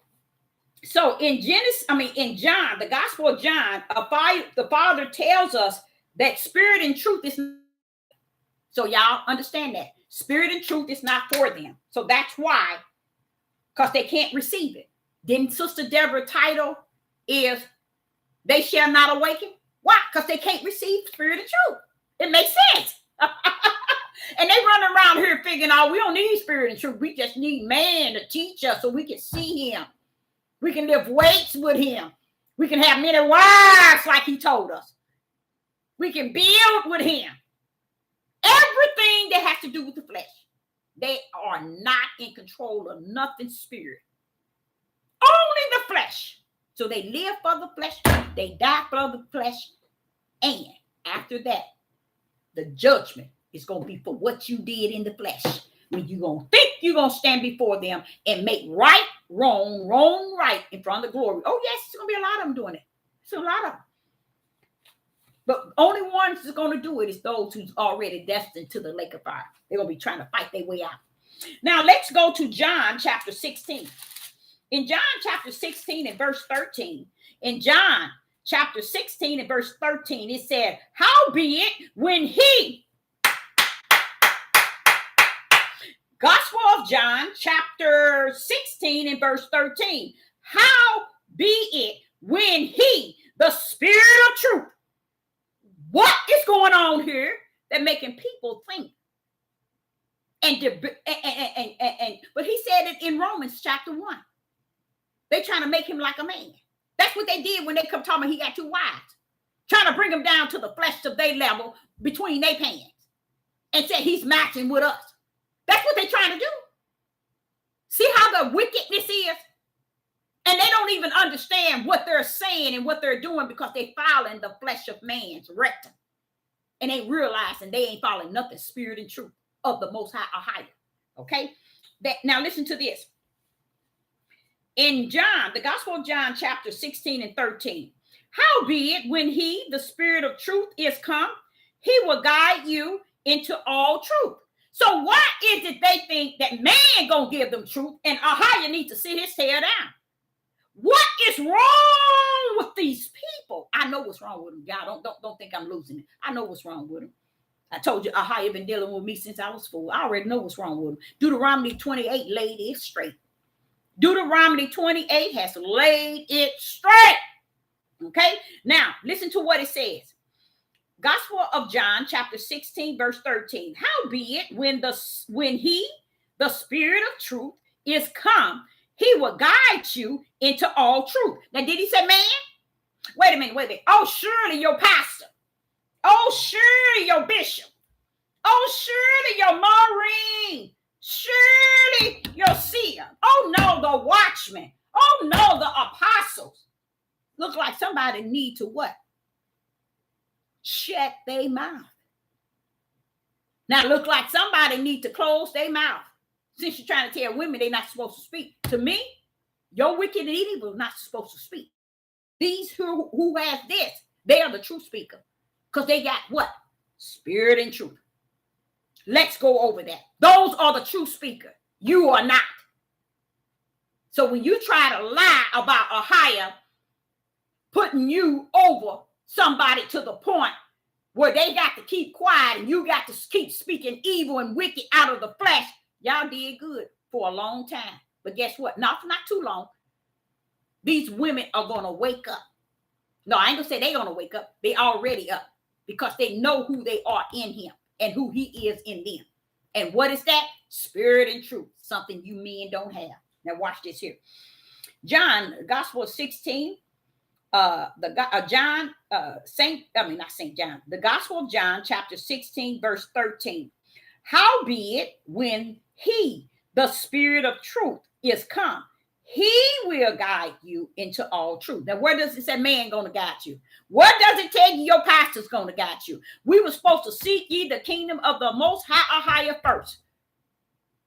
So in John, the Gospel of John, the Father tells us that spirit and truth is. So y'all understand that spirit and truth is not for them. So that's why, because they can't receive it. Then Sister Deborah's title is "They Shall Not Awaken." Why? Because they can't receive spirit and truth. It makes sense. And they run around here figuring out we don't need spirit and truth. We just need man to teach us so we can see him. We can lift weights with him. We can have many wives like he told us. We can build with him. Everything that has to do with the flesh. They are not in control of nothing spirit. Only the flesh. So they live for the flesh. They die for the flesh. And after that, the judgment is going to be for what you did in the flesh. When you're going to think you're going to stand before them and make right, wrong, wrong, right in front of the glory. Oh, yes, it's going to be a lot of them doing it. It's a lot of them. But only ones that's going to do it is those who's already destined to the lake of fire. They're going to be trying to fight their way out. Now, let's go to John chapter 16. In John chapter 16 and verse 13, in John chapter 16 and verse 13, it said, howbeit when he, Gospel of John chapter 16 and verse 13, howbeit when he, the Spirit of truth, what is going on here that making people think? But he said it in Romans chapter 1. They trying to make him like a man. That's what they did when they come talking about he got 2 wives. Trying to bring him down to the flesh of their level between their pants. And say he's matching with us. That's what they're trying to do. See how the wickedness is? And they don't even understand what they're saying and what they're doing because they following the flesh of man's rectum. And they realizing they ain't following nothing spirit and truth of the most high or higher. Okay? that. Now listen to this. In John, the Gospel of John, chapter 16 and 13. Howbeit, when he, the Spirit of truth, is come, he will guide you into all truth. So why is it they think that man gonna give them truth and Ahia need to sit his tail down? What is wrong with these people? I know what's wrong with them. God, don't think I'm losing it. I know what's wrong with them. I told you Ahia been dealing with me since I was 4. I already know what's wrong with them. Deuteronomy 28 laid it straight. Deuteronomy 28 has laid it straight. Okay, now listen to what it says. Gospel of John, chapter 16, verse 13. Howbeit, when he, the Spirit of truth, is come, he will guide you into all truth. Now, did he say man? Wait a minute. Oh, surely your pastor. Oh, surely your bishop. Oh, surely your Maureen. Surely your seer. Oh, no, the watchman. Oh, no, the apostles. Look like somebody need to what? Shut their mouth. Now look like somebody need to close their mouth. Since you're trying to tell women they're not supposed to speak. To me, your wicked and evil is not supposed to speak. These who have this, they are the true speaker. Because they got what? Spirit and truth. Let's go over that. Those are the true speaker. You are not. So when you try to lie about Ahia putting you over somebody to the point where they got to keep quiet and you got to keep speaking evil and wicked out of the flesh, y'all did good for a long time. But guess what? Not too long. These women are going to wake up. No, I ain't going to say they're going to wake up. They already up because they know who they are in him and who he is in them. And what is that? Spirit and truth. Something you men don't have. Now watch this here. John, Gospel 16, the Gospel of John, chapter 16, verse 13. Howbeit, when he, the Spirit of truth, is come, he will guide you into all truth. Now, where does it say man gonna guide you? Where does it tell you your pastor's gonna guide you? We were supposed to seek ye the kingdom of the Most High or higher first,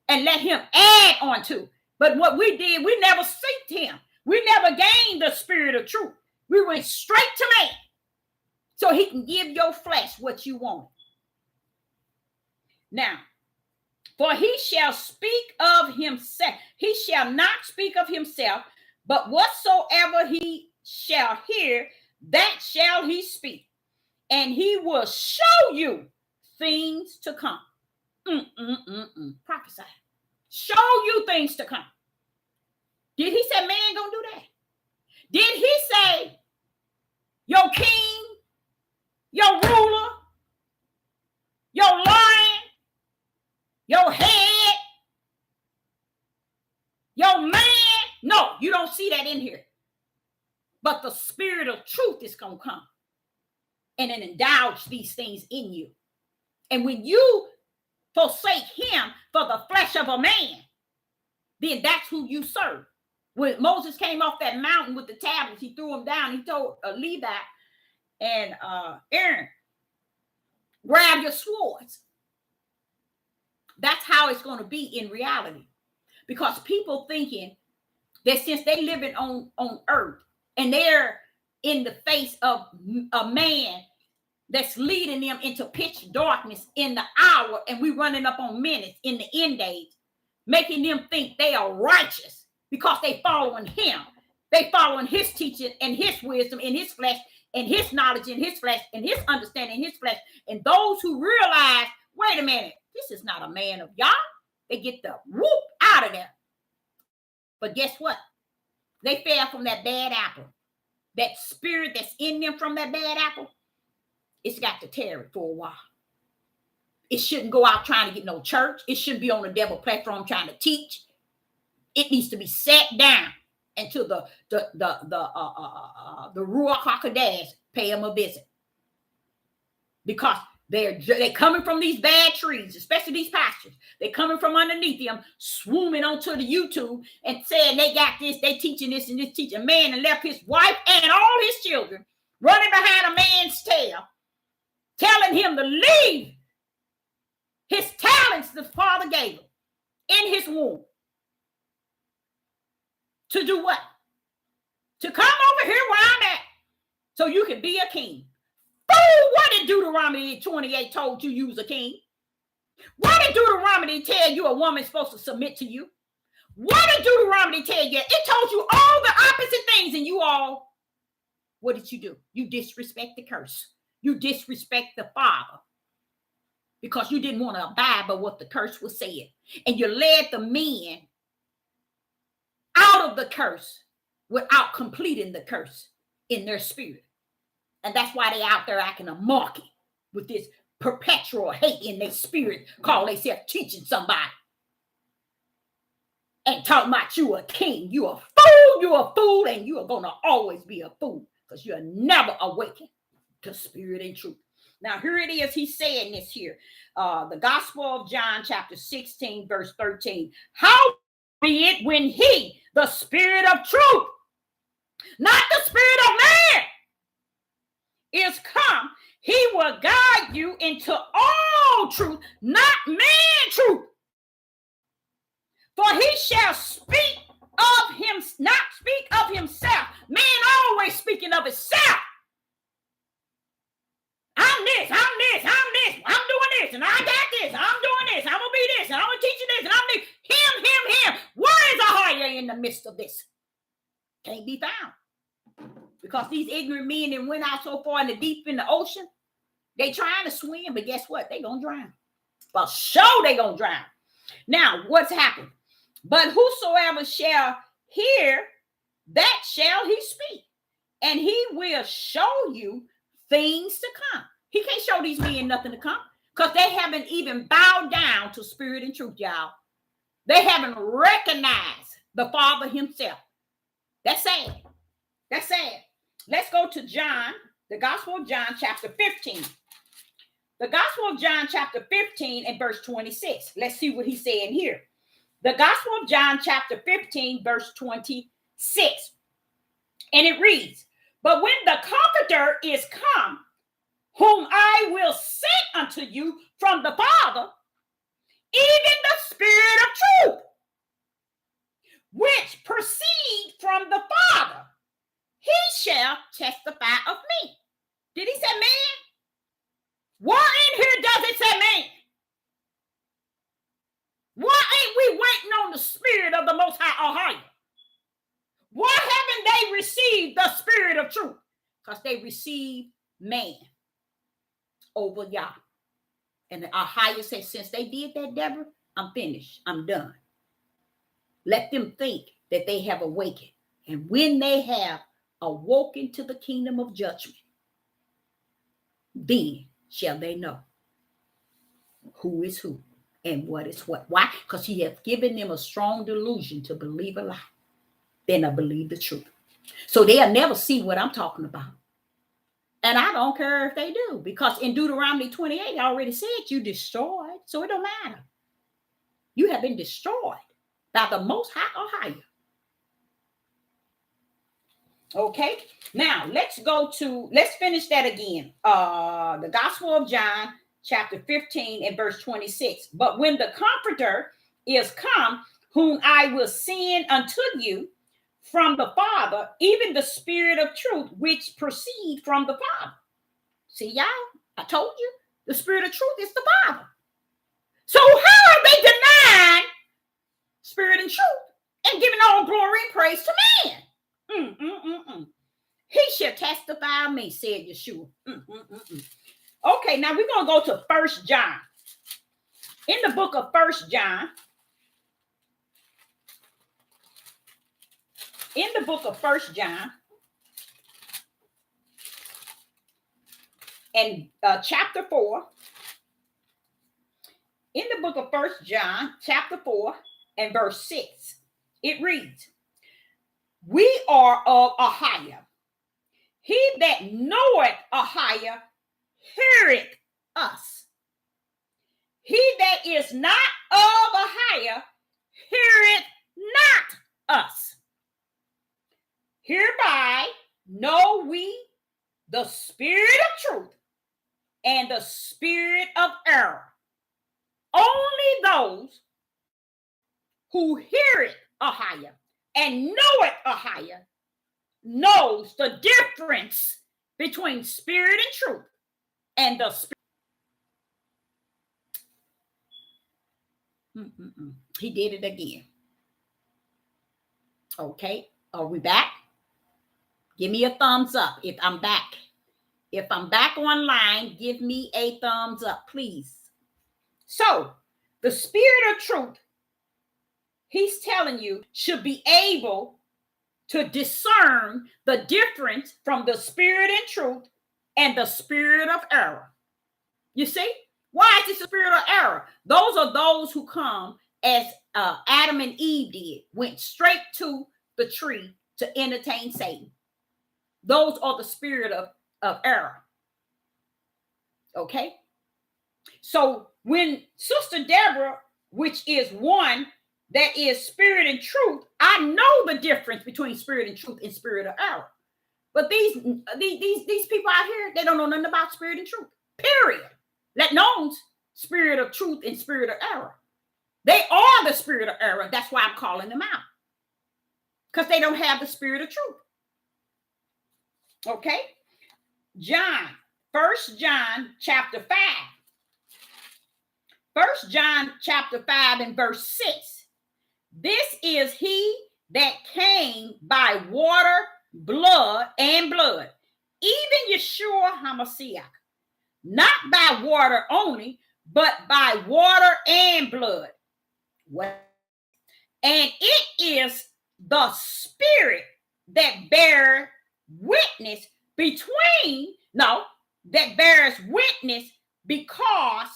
and let him add on to. But what we did, we never seeked him. We never gained the Spirit of truth. We went straight to man so he can give your flesh what you want. Now, for he shall speak of himself. He shall not speak of himself, but whatsoever he shall hear, that shall he speak. And he will show you things to come. Prophesy. Show you things to come. Did he say man gonna do that? Did he say your king, your ruler, your lion, your head, your man? No, you don't see that in here. But the Spirit of truth is going to come and then indulge these things in you. And when you forsake him for the flesh of a man, then that's who you serve. When Moses came off that mountain with the tablets, he threw them down. He told Levi and Aaron, grab your swords. That's how it's going to be in reality. Because people thinking that since they living on earth and they're in the face of a man that's leading them into pitch darkness in the hour, and we running up on minutes in the end days, making them think they are righteous because they following him. They following his teaching and his wisdom in his flesh and his knowledge in his flesh and his understanding in his flesh. And those who realize, wait a minute, this is not a man of y'all, they get the whoop out of there. But guess what? They fell from that bad apple. That spirit that's in them from that bad apple, it's got to tarry for a while. It shouldn't go out trying to get no church. It shouldn't be on the devil platform trying to teach. It needs to be sat down until the Ruach HaKodesh pay them a visit. Because they're coming from these bad trees, especially these pastors. They're coming from underneath them, swooming onto the YouTube and saying they got this, they teaching this and this teaching. Man and left his wife and all his children running behind a man's tail, telling him to leave his talents the Father gave him in his womb. To do what? To come over here where I'm at so you can be a king. Fool, what did Deuteronomy 28 told you was a king? What did Deuteronomy tell you a woman's supposed to submit to you? What did Deuteronomy tell you? It told you all the opposite things, and you all, what did you do? You disrespect the curse. You disrespect the Father because you didn't want to abide by what the curse was saying. And you led the men out of the curse without completing the curse in their spirit. And that's why they out there acting a monkey with this perpetual hate in their spirit, call themselves teaching somebody. And talking about you a king, you a fool, and you are going to always be a fool because you're never awakened to spirit and truth. Now, here it is. He's saying this here. The Gospel of John, chapter 16, verse 13. How be it when he, the spirit of truth, not the spirit of man, is come, he will guide you into all truth, not man truth. For he shall speak of him, not speak of himself. Man always speaking of himself. I'm this, I'm doing this, and I got this, I'm doing this, I'm gonna be this, and I'm gonna teach you this, and I'm this. Him. Where is a higher in the midst of this? Can't be found. Because these ignorant men that went out so far in the deep in the ocean, they trying to swim, but guess what? They gonna drown. For sure they gonna drown. Now, what's happened? But whosoever shall hear, that shall he speak. And he will show you things to come. He can't show these men nothing to come because they haven't even bowed down to spirit and truth, y'all. They haven't recognized the Father himself. That's sad. That's sad. Let's go to John, the Gospel of John, chapter 15. The Gospel of John, chapter 15 and verse 26. Let's see what he's saying here. The Gospel of John, chapter 15, verse 26. And it reads, but when the Comforter is come, whom I will send unto you from the Father, even the Spirit of truth, which proceed from the Father, he shall testify of me. Did he say man? Where in here does it say man? Why ain't we waiting on the Spirit of the Most High or higher? Why haven't they received the Spirit of truth? Because they received man over Yah. And our higher said, since they did that, Deborah, I'm finished. I'm done. Let them think that they have awakened. And when they have awoken to the kingdom of judgment, then shall they know who is who and what is what. Why? Because he has given them a strong delusion to believe a lie than to believe the truth. So they'll never see what I'm talking about. And I don't care if they do, because in Deuteronomy 28, I already said you destroyed. So it don't matter. You have been destroyed by the Most High or higher. Okay, now let's finish that again. The Gospel of John, chapter 15 and verse 26. But when the Comforter is come, whom I will send unto you from the Father, even the Spirit of truth, which proceed from the Father. See, y'all, I told you, the Spirit of truth is the Father. So how are they denying spirit and truth and giving all glory and praise to man? He shall testify of me, said Yeshua. Okay, now we're going to go to 1 John. In the book of 1 John, and chapter 4, in the book of 1 John, chapter 4, and verse 6, it reads, we are of a higher. He that knoweth a higher heareth us. He that is not of a higher heareth not us. Hereby know we the spirit of truth and the spirit of error. Only those who heareth Ahia and knoweth Ahia knows the difference between spirit and truth and the spirit. He did it again. Okay, are we back? Give me a thumbs up if I'm back. If I'm back online, give me a thumbs up, please. So, the spirit of truth, he's telling you, should be able to discern the difference from the spirit and truth and the spirit of error. You see? Why is this the spirit of error? Those are those who come as Adam and Eve did, went straight to the tree to entertain Satan. Those are the spirit of error. Okay? So when Sister Deborah, which is one that is spirit and truth, I know the difference between spirit and truth and spirit of error. But these people out here, they don't know nothing about spirit and truth. Period. Let alone spirit of truth and spirit of error. They are the spirit of error. That's why I'm calling them out. Because they don't have the spirit of truth. Okay? John, 1 John chapter 5. 1 John chapter 5 and verse 6. This is he that came by water, blood, and blood, even Yeshua HaMashiach. Not by water only, but by water and blood. And it is the spirit that bears witness that bears witness because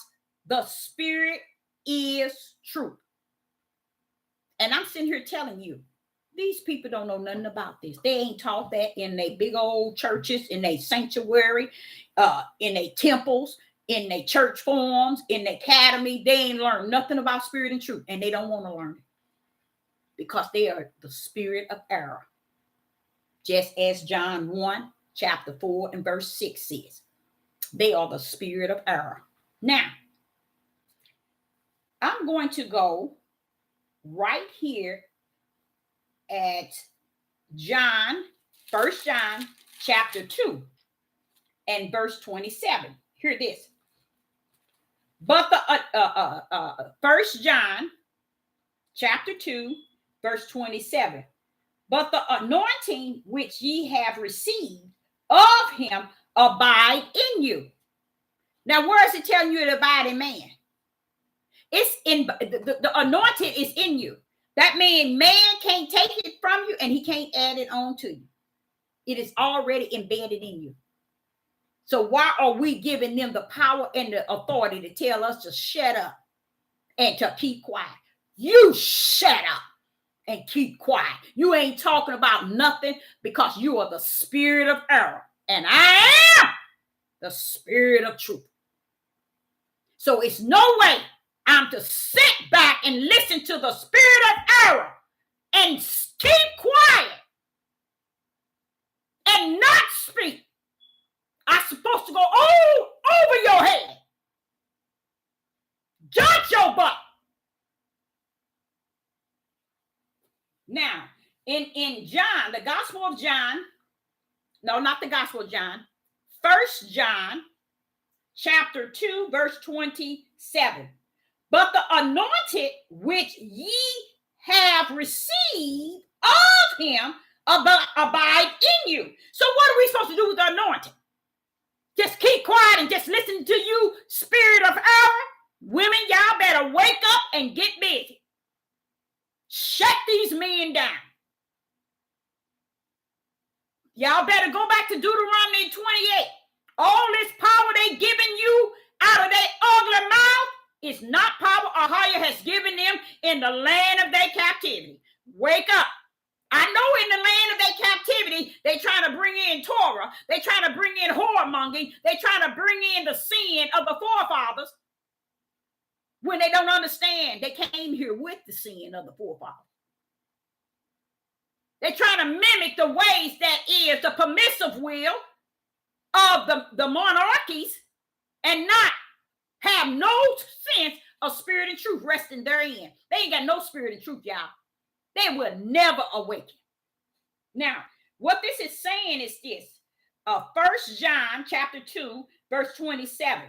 the spirit is truth. And I'm sitting here telling you, these people don't know nothing about this. They ain't taught that in their big old churches, in their sanctuary, in their temples, in their church forums, in the academy. They ain't learned nothing about spirit and truth, and they don't want to learn it because they are the spirit of error. Just as John 1, chapter 4 and verse 6 says, they are the spirit of error. Now, I'm going to go right here at John, 1 John chapter 2 and verse 27. Hear this. But the 1 John chapter 2 verse 27. But the anointing which ye have received of him abide in you. Now, where is it telling you to abide in man? It's in the anointing is in you. That means man can't take it from you and he can't add it on to you. It is already embedded in you. So why are we giving them the power and the authority to tell us to shut up and to keep quiet? You shut up and keep quiet. You ain't talking about nothing because you are the spirit of error. And I am the spirit of truth. So it's no way I'm to sit back and listen to the spirit of error and keep quiet and not speak. I'm supposed to go all over your head. Judge your butt. Now, in John, the Gospel of John, no, not the Gospel of John, 1 John chapter 2, verse 27. But the anointed which ye have received of him abide in you. So what are we supposed to do with the anointing? Just keep quiet and just listen to you, spirit of error? Women, y'all better wake up and get busy. Shut these men down. Y'all better go back to Deuteronomy 28. All this power they giving you out of their ugly mouth is not power Ahia has given them in the land of their captivity. Wake up. I know in the land of their captivity, they trying to bring in Torah. They trying to bring in whoremongering. They trying to bring in the sin of the forefathers when they don't understand they came here with the sin of the forefathers. They're trying to mimic the ways that is the permissive will of the monarchies and not have no sense of spirit and truth resting therein. They ain't got no spirit and truth, y'all. They will never awaken. Now, what this is saying is this. 1 John chapter 2, verse 27.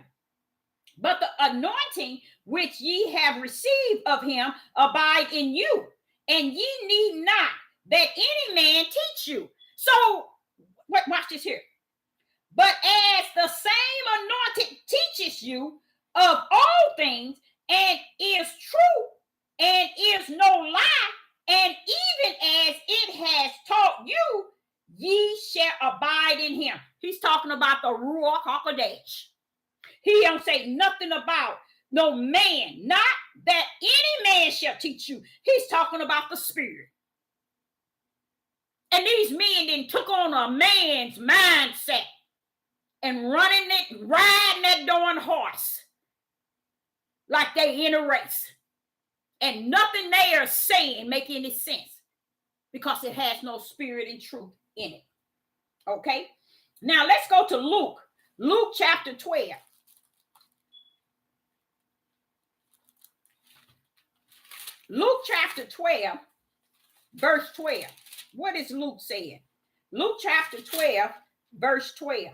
But the anointing which ye have received of him abide in you, and ye need not that any man teach you. So, watch this here. But as the same anointing teaches you of all things, and is true, and is no lie, and even as it has taught you, ye shall abide in him. He's talking about the Ruach HaKodesh. He don't say nothing about no man, not that any man shall teach you. He's talking about the spirit. And these men then took on a man's mindset and riding that darn horse like they in a race. And nothing they are saying make any sense because it has no spirit and truth in it. Okay? Now let's go to Luke. Luke chapter 12. Luke chapter 12, verse 12. What is Luke saying? Luke chapter 12, verse 12.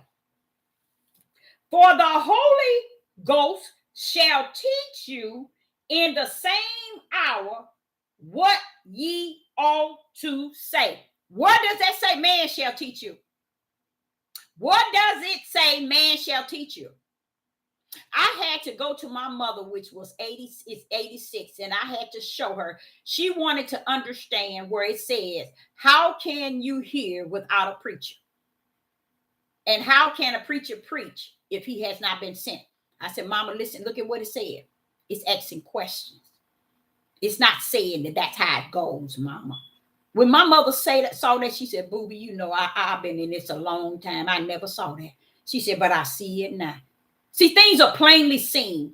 For the Holy Ghost shall teach you in the same hour what ye ought to say. What does that say? Man shall teach you. What does it say? Man shall teach you. I had to go to my mother, which was 86, and I had to show her. She wanted to understand where it says, how can you hear without a preacher? And how can a preacher preach if he has not been sent? I said, Mama, listen, look at what it said. It's asking questions. It's not saying that that's how it goes, Mama. When my mother saw that, she said, Booby, you know, I've been in this a long time. I never saw that. She said, but I see it now. See, things are plainly seen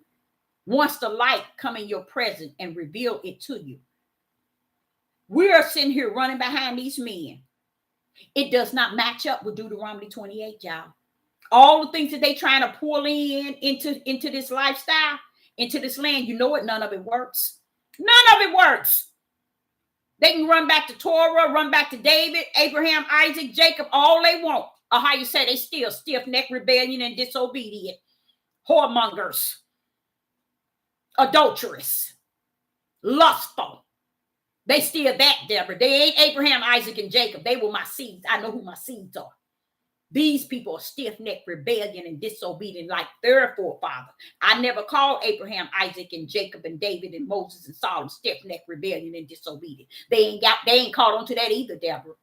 once the light come in your presence and reveal it to you. We are sitting here running behind these men. It does not match up with Deuteronomy 28, y'all. All the things that they trying to pull into this lifestyle, into this land, you know what? None of it works. None of it works. They can run back to Torah, run back to David, Abraham, Isaac, Jacob, all they want. Or how you say they still stiff-necked, rebellion, and disobedient. Whoremongers, adulterous, lustful. They still that, Deborah. They ain't Abraham, Isaac, and Jacob. They were my seeds. I know who my seeds are. These people are stiff-necked, rebellion, and disobedient like their forefather. I never called Abraham, Isaac, and Jacob, and David, and Moses, and Solomon stiff-necked, rebellion, and disobedient. They ain't caught on to that either, Deborah.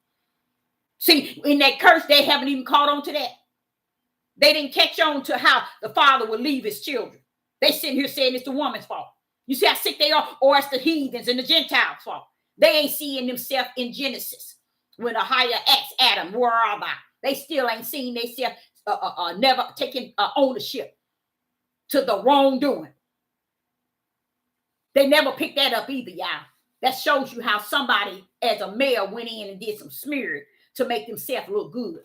See, in that curse, they haven't even caught on to that. They didn't catch on to how the father would leave his children. They sitting here saying it's the woman's fault. You see how sick they are? Or it's the heathens and the Gentiles' fault. They ain't seeing themselves in Genesis. When a higher asked Adam, where are thou? They still ain't seen themselves never taking ownership to the wrongdoing. They never picked that up either, y'all. That shows you how somebody as a male went in and did some smearing to make themselves look good.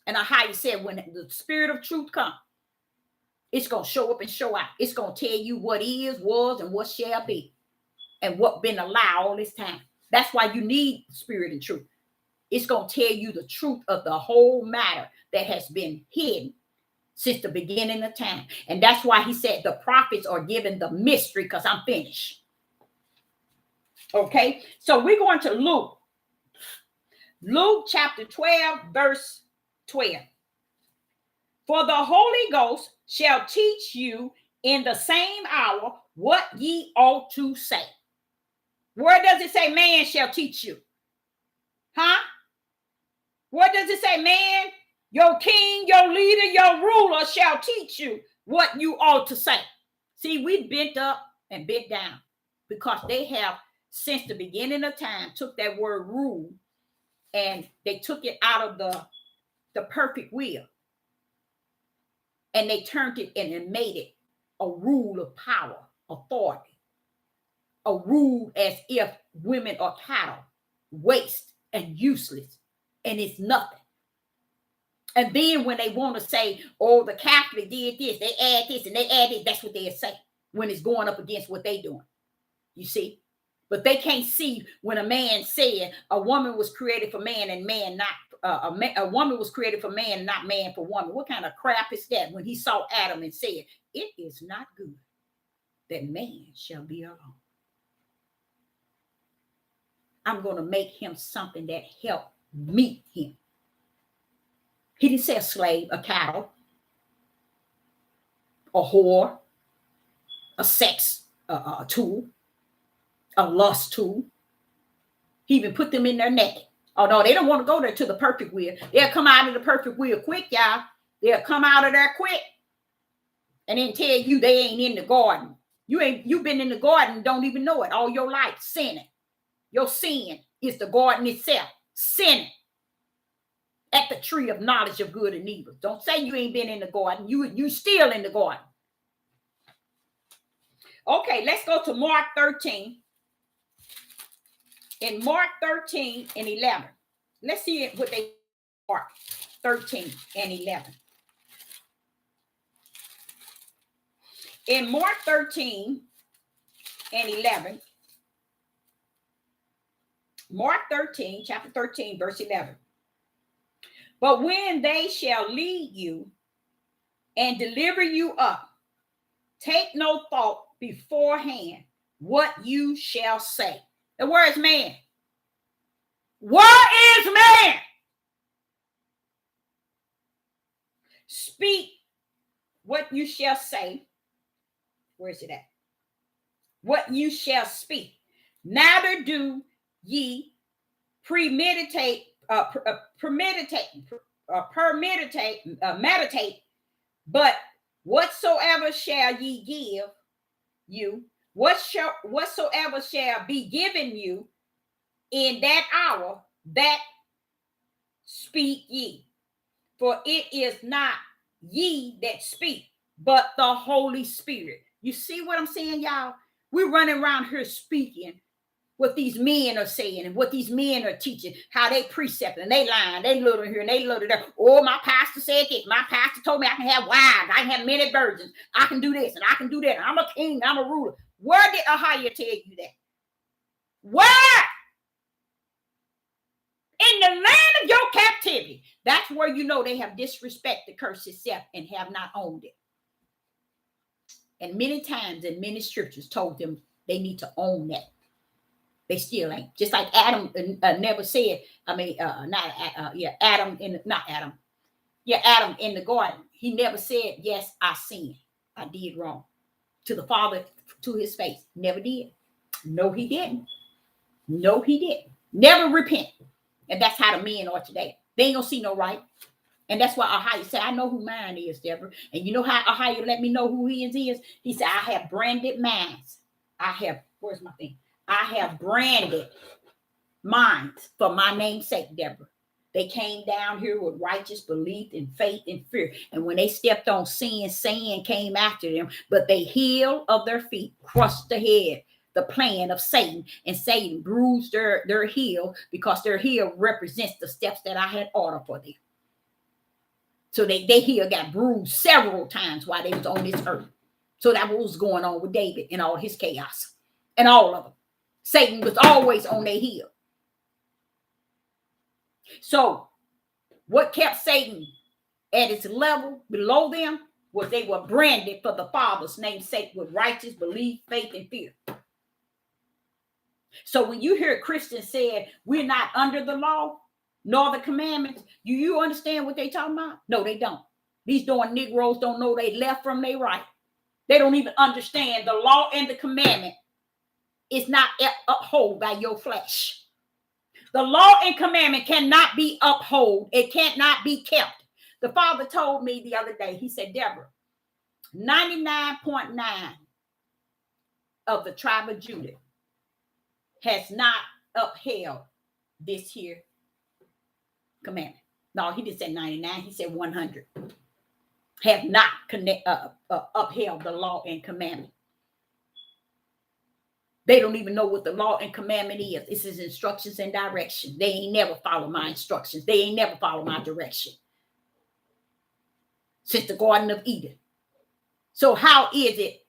And how you said when the spirit of truth comes, it's going to show up and show out. It's going to tell you what is, was, and what shall be. And what been allowed all this time. That's why you need spirit and truth. It's going to tell you the truth of the whole matter that has been hidden since the beginning of time. And that's why he said the prophets are given the mystery, because I'm finished. Okay, so we're going to Luke. Luke chapter 12, verse 12. For the Holy Ghost shall teach you in the same hour what ye ought to say. Where does it say man shall teach you? Huh? What does it say? Man, your king, your leader, your ruler shall teach you what you ought to say. See, we bent up and bent down because they have, since the beginning of time, took that word rule and they took it out of the perfect will. And they turned it and made it a rule of power, authority. A rule as if women are cattle, waste and useless, and it's nothing. And then when they want to say, oh, the Catholic did this, they add this and they add it, that's what they'll say. when it's going up against what they doing. You see? But they can't see when a man said a woman was created for man and man not a woman was created for man, not man for woman. What kind of crap is that? When he saw Adam and said, it is not good that man shall be alone. I'm going to make him something that help meet him. He didn't say a slave, a cattle, a whore, a sex tool, a lust tool. He even put them in there naked. Oh, no, they don't want to go there to the perfect will. They'll come out of the perfect will quick, y'all. They'll come out of there quick and then tell you they ain't in the garden. You've been in the garden, don't even know it all your life, sinning. Your sin is the garden itself, sinning at the tree of knowledge of good and evil. Don't say you ain't been in the garden. You still in the garden. Okay, let's go to Mark 13. In Mark 13 and 11. Let's see what they Mark 13 and 11. In Mark 13 and 11. Mark 13, chapter 13, verse 11. But when they shall lead you and deliver you up, take no thought beforehand what you shall say. The word is man. Where is man? Speak what you shall say. Where is it at? What you shall speak. Neither do ye meditate, but whatsoever shall ye give you, whatsoever shall be given you in that hour, that speak ye. For it is not ye that speak, but the Holy Spirit. You see what I'm saying, y'all? We're running around here speaking what these men are saying and what these men are teaching, how they precept and they lying, they little here and they little there. Oh, my pastor said this. My pastor told me I can have wives, I can have many virgins, I can do this and I can do that. I'm a king, I'm a ruler. Where did Ahiah tell you that? Where? In the land of your captivity. That's where you know they have disrespected the curse itself and have not owned it. And many times in many scriptures told them they need to own that. They still ain't. Just like Adam never said, Adam in the garden. He never said, yes, I sinned. I did wrong. To the Father, to his face. Never did. No, he didn't. No, he didn't. Never repent. And that's how the men are today. They ain't gonna see no right. And that's why Ahiah said, I know who mine is, Deborah. And you know how Ahiah let me know who his is? He said, I have branded minds. Where's my thing? I have branded minds for my name's sake, Deborah. They came down here with righteous belief and faith and fear. And when they stepped on sin, sin came after them. But they heel of their feet, crushed the head, the plan of Satan. And Satan bruised their heel because their heel represents the steps that I had ordered for them. So they heel got bruised several times while they was on this earth. So that was going on with David and all his chaos. And all of them. Satan was always on their heel. So what kept Satan at its level below them was they were branded for the Father's name's sake with righteous belief, faith, and fear. So when you hear Christians say we're not under the law nor the commandments, you understand what they talking about? No, they don't. These darn Negroes don't know they left from they right. They don't even understand the law and the commandment is not upheld by your flesh. The law and commandment cannot be upheld. It cannot be kept. The Father told me the other day, he said, Deborah, 99.9 of the tribe of Judah has not upheld this here commandment. No, he didn't say 99. He said 100. Have not upheld the law and commandment. They don't even know what the law and commandment is. It's his instructions and direction. They ain't never follow my instructions. They ain't never follow my direction. Since the Garden of Eden. So how is it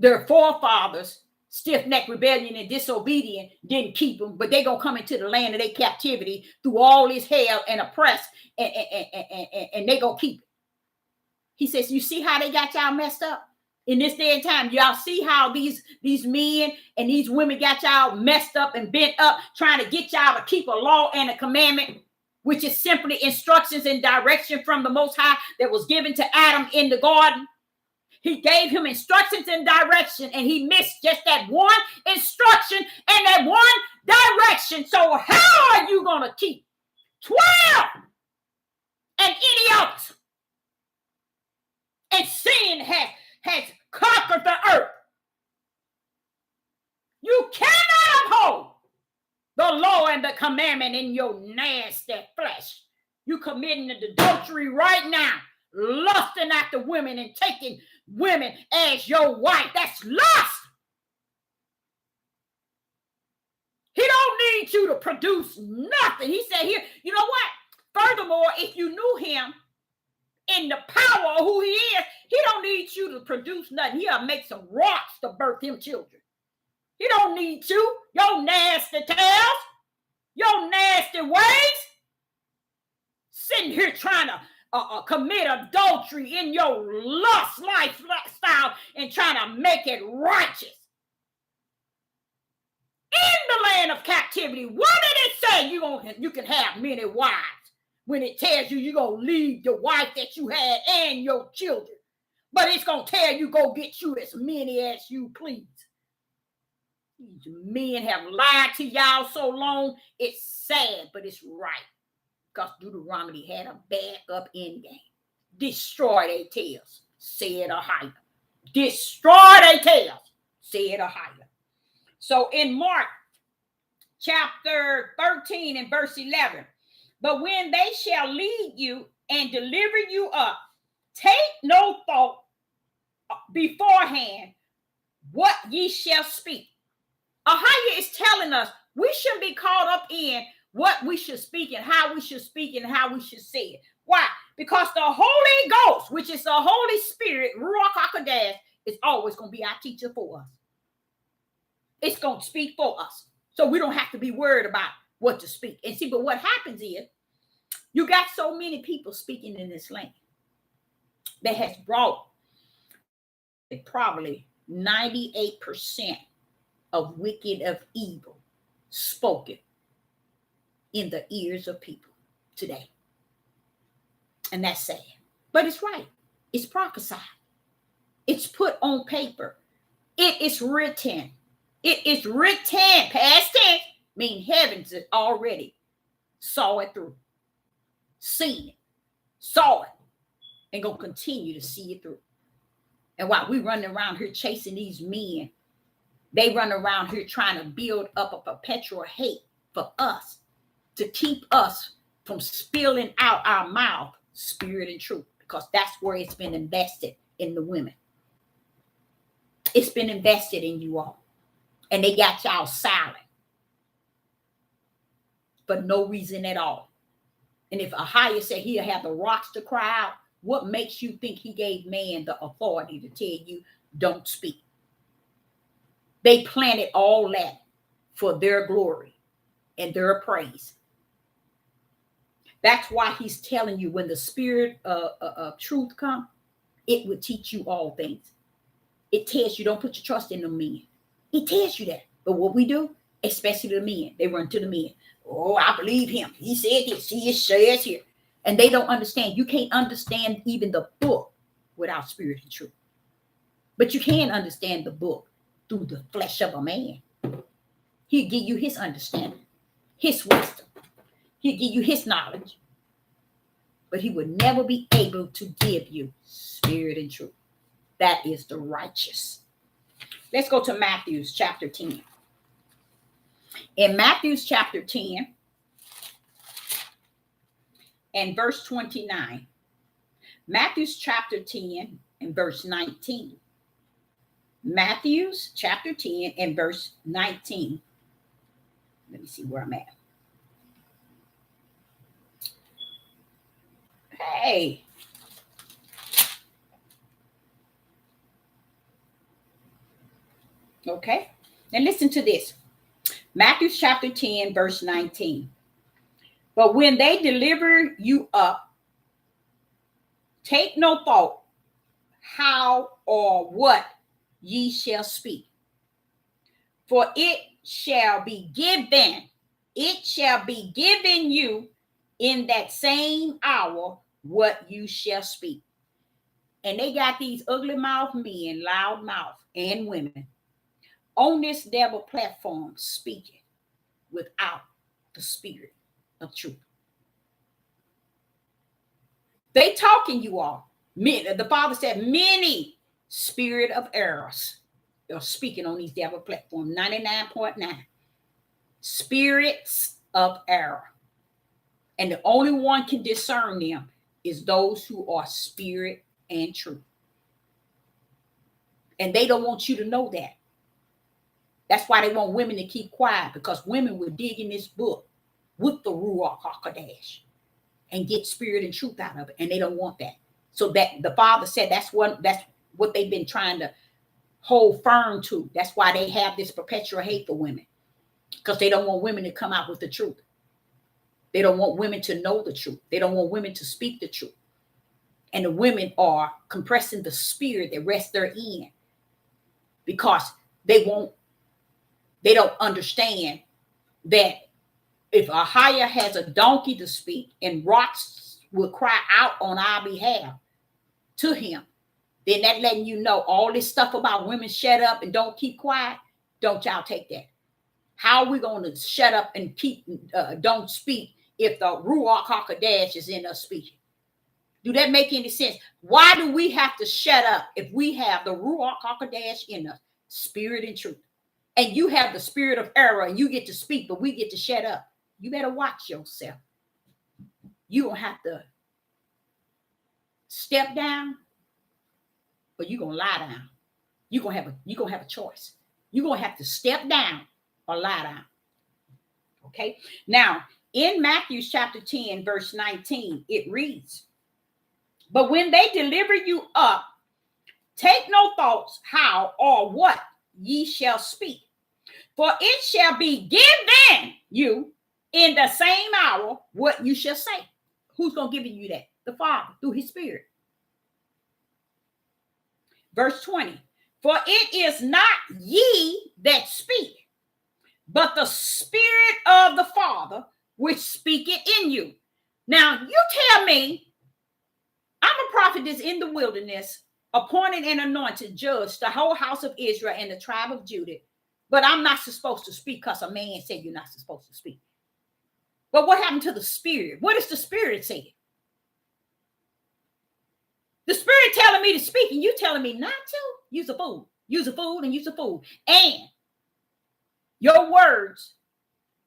Their forefathers, stiff-necked rebellion and disobedient, didn't keep them, but they're going to come into the land of their captivity through all this hell and oppress, and they're going to keep it. He says, you see how they got y'all messed up? In this day and time, y'all see how these men and these women got y'all messed up and bent up, trying to get y'all to keep a law and a commandment, which is simply instructions and direction from the Most High that was given to Adam in the garden. He gave him instructions and direction, and he missed just that one instruction and that one direction. So how are you going to keep 12 and any others? And sin has conquered the earth. You cannot uphold the law and the commandment in your nasty flesh. You committing adultery right now, lusting after women and taking women as your wife. That's lust. He don't need you to produce nothing. He said here, you know what? Furthermore, if you knew him in the power of who he is, he don't need you to produce nothing. He'll make some rocks to birth him children. He don't need you, your nasty tails, your nasty ways, sitting here trying to commit adultery in your lust lifestyle and trying to make it righteous. In the land of captivity, what did it say? You can have many wives when it tells you you're going to leave the wife that you had and your children. But it's going to tell you go get you as many as you please. These men have lied to y'all so long, it's sad, but it's right. Because Deuteronomy had a backup end game. Destroy their tails, said Ahijah. Destroy their tails, said Ahijah. So in Mark chapter 13 and verse 11, but when they shall lead you and deliver you up, take no thought beforehand what ye shall speak. Ahijah is telling us we shouldn't be caught up in what we should speak and how we should speak and how we should say it. Why? Because the Holy Ghost, which is the Holy Spirit, Ruach HaKodesh, is always going to be our teacher for us. It's going to speak for us. So we don't have to be worried about what to speak. And see, but what happens is you got so many people speaking in this land that has brought probably 98% of wicked, of evil spoken in the ears of people today. And that's sad. But it's right. It's prophesied. It's put on paper. It is written. It is written. Past tense mean heavens already saw it through. Seen it. Saw it. And gonna continue to see it through. And while we running around here chasing these men, they run around here trying to build up a perpetual hate for us to keep us from spilling out our mouth spirit and truth, because that's where it's been invested in the women. It's been invested in you all. And they got y'all silent for no reason at all. And if Ahijah said he'll have the rocks to cry out, what makes you think he gave man the authority to tell you don't speak? They planted all that for their glory and their praise. That's why he's telling you when the spirit of truth comes, it will teach you all things. It tells you don't put your trust in the men. It tells you that. But what we do, especially the men, they run to the men. Oh, I believe him. He said this. He says here. And they don't understand. You can't understand even the book without spirit and truth. But you can understand the book through the flesh of a man. He'll give you his understanding, his wisdom. He'll give you his knowledge. But he would never be able to give you spirit and truth. That is the righteous. Let's go to Matthew chapter 10. In Matthew chapter 10 and verse 29. Matthew chapter 10 and verse 19. Matthew chapter 10 and verse 19. Let me see where I'm at. Hey. Okay. And listen to this. Matthew chapter 10, verse 19. But when they deliver you up, take no thought how or what ye shall speak. For it shall be given you in that same hour what you shall speak. And they got these ugly mouth men, loud mouth, and women on this devil platform speaking without the spirit of truth. They talking, you all. The Father said many spirit of errors are speaking on these devil platform. 99.9 spirits of error. And the only one can discern them is those who are spirit and truth. And they don't want you to know that. That's why they want women to keep quiet, because women will dig in this book with the Ruach HaKodesh and get spirit and truth out of it. And they don't want that. So that the Father said that's what they've been trying to hold firm to. That's why they have this perpetual hate for women, because they don't want women to come out with the truth. They don't want women to know the truth. They don't want women to speak the truth. And the women are compressing the spirit that rests therein, because they don't understand that if a higher has a donkey to speak and rocks will cry out on our behalf to him, then that letting you know all this stuff about women shut up and don't keep quiet. Don't y'all take that. How are we going to shut up and keep don't speak if the Ruach HaKodesh is in us speaking? Do that make any sense? Why do we have to shut up if we have the Ruach HaKodesh in us, spirit and truth? And you have the spirit of error and you get to speak, but we get to shut up. You better watch yourself. You don't have to step down, but you're going to lie down. You're going to have a choice. You're going to have to step down or lie down. Okay. Now, in Matthew chapter 10, verse 19, it reads, but when they deliver you up, take no thoughts how or what ye shall speak, for it shall be given you in the same hour what you shall say. Who's going to give you that? The Father, through his Spirit. Verse 20, for it is not ye that speak, but the Spirit of the Father which speaketh in you. Now, you tell me, I'm a prophetess in the wilderness, appointed and anointed judge the whole house of Israel and the tribe of Judah, but I'm not supposed to speak because a man said you're not supposed to speak. But what happened to the Spirit? What is the Spirit saying? The Spirit telling me to speak and you telling me not to? You's a fool. You's a fool and you's a fool. And your words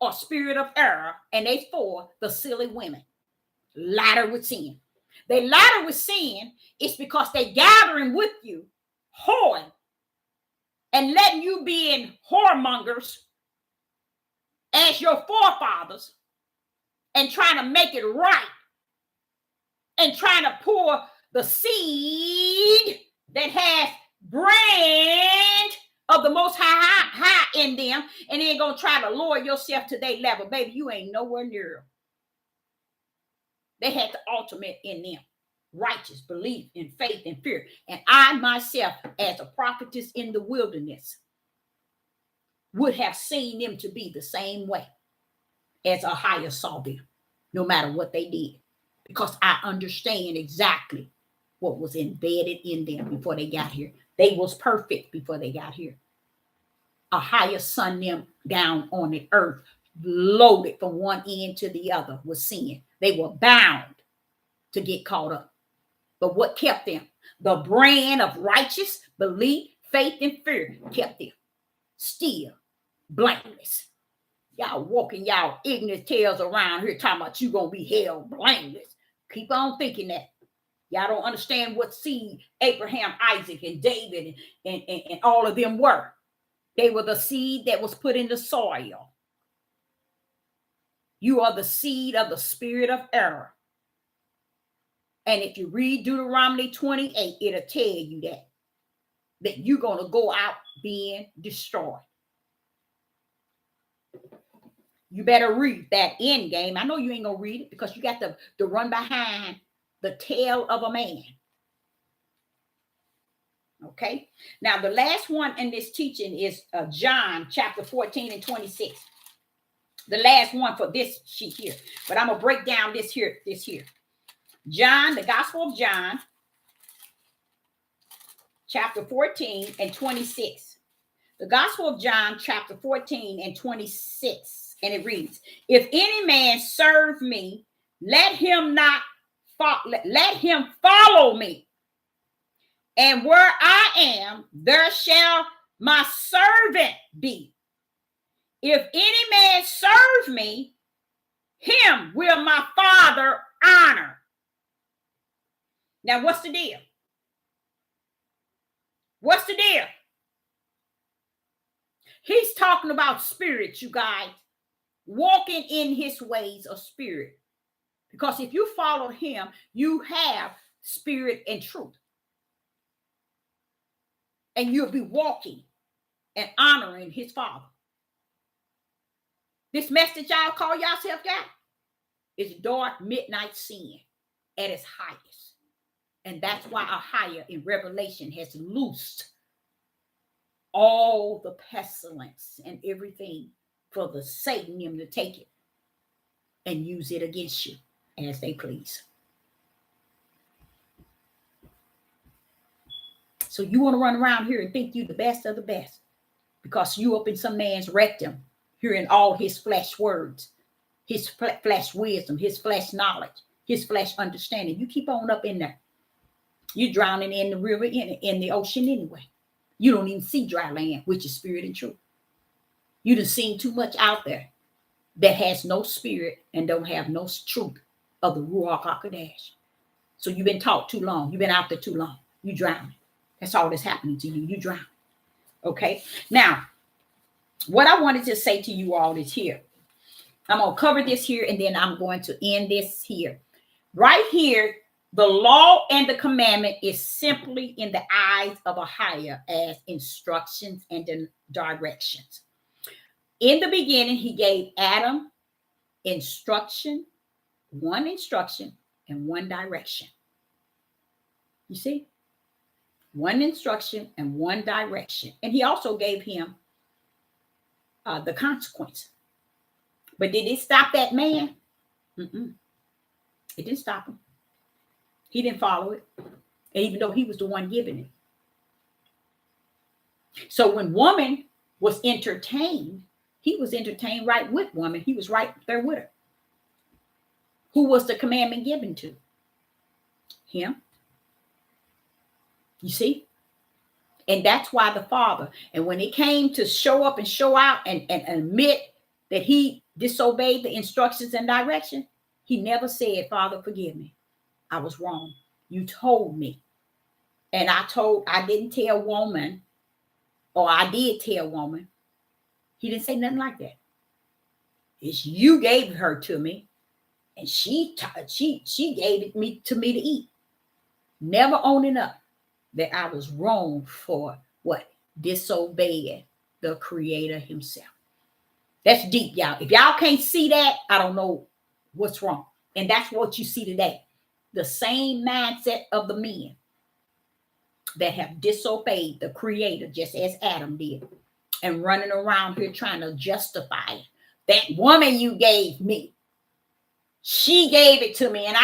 are spirit of error, and they for the silly women. Ladder with sin. They ladder with sin is because they gathering with you, whoring, and letting you be in whoremongers as your forefathers, and trying to make it right, and trying to pour the seed that has branch of the most high in them, and then gonna try to lower yourself to their level. Baby, you ain't nowhere near them. They had the ultimate in them: righteous belief in faith and fear. And I myself, as a prophetess in the wilderness, would have seen them to be the same way as a higher saw them, no matter what they did, because I understand exactly what was embedded in them before they got here. They was perfect before they got here. A higher sun them down on the earth, loaded from one end to the other with sin. They were bound to get caught up. But what kept them? The brand of righteous belief, faith, and fear kept them still blameless. Y'all walking y'all ignorant tails around here talking about you gonna be held blameless. Keep on thinking that. Y'all don't understand what seed Abraham, Isaac, and David and all of them were. They were the seed that was put in the soil. You are the seed of the spirit of error. And if you read Deuteronomy 28, it'll tell you that. that you're going to go out being destroyed. You better read that end game. I know you ain't going to read it because you got to run behind the tail of a man. Okay. Now, the last one in this teaching is John chapter 14 and 26. The last one for this sheet here. But I'm going to break down this here. John, the Gospel of John, chapter 14 and 26. The Gospel of John, chapter 14 and 26. And it reads, if any man serve me, let him follow me. And where I am, there shall my servant be. If any man serve me, him will my Father honor. Now, what's the deal? What's the deal? He's talking about spirit, you guys. Walking in his ways of spirit. Because if you follow him, you have spirit and truth. And you'll be walking and honoring his Father. This message y'all call yourself that is dark midnight sin at its highest. And that's why a higher in Revelation has loosed all the pestilence and everything for the Satan him to take it and use it against you as they please. So you want to run around here and think you the best of the best because you up in some man's rectum, hearing all his flesh words, his flesh wisdom, his flesh knowledge, his flesh understanding. You keep on up in there. You're drowning in the river, in the ocean anyway. You don't even see dry land, which is spirit and truth. You done seen too much out there that has no spirit and don't have no truth of the Ruach HaKodesh. So you've been taught too long. You've been out there too long. You drowning. That's all that's happening to you. You drown. Okay. Now, what I wanted to say to you all is here. I'm going to cover this here and then I'm going to end this here. Right here, the law and the commandment is simply in the eyes of a higher as instructions and directions. In the beginning, he gave Adam one instruction and one direction. You see? One instruction and one direction. And he also gave him the consequence. But did it stop that man? It didn't stop him. He didn't follow it, even though he was the one giving it. So when woman was entertained, he was entertained right with woman. He was right there with her. Who was the commandment given to? Him. You see? And that's why the Father, and when it came to show up and show out and admit that he disobeyed the instructions and direction, he never said, Father, forgive me. I was wrong. You told me. And I didn't tell woman, or I did tell woman. He didn't say nothing like that. It's you gave her to me, and she gave it to me to eat. Never owning up that I was wrong for what? Disobeying the Creator himself. That's deep, y'all. If y'all can't see that, I don't know what's wrong. And that's what you see today. The same mindset of the men that have disobeyed the Creator, just as Adam did, and running around here trying to justify it. That woman you gave me, she gave it to me, and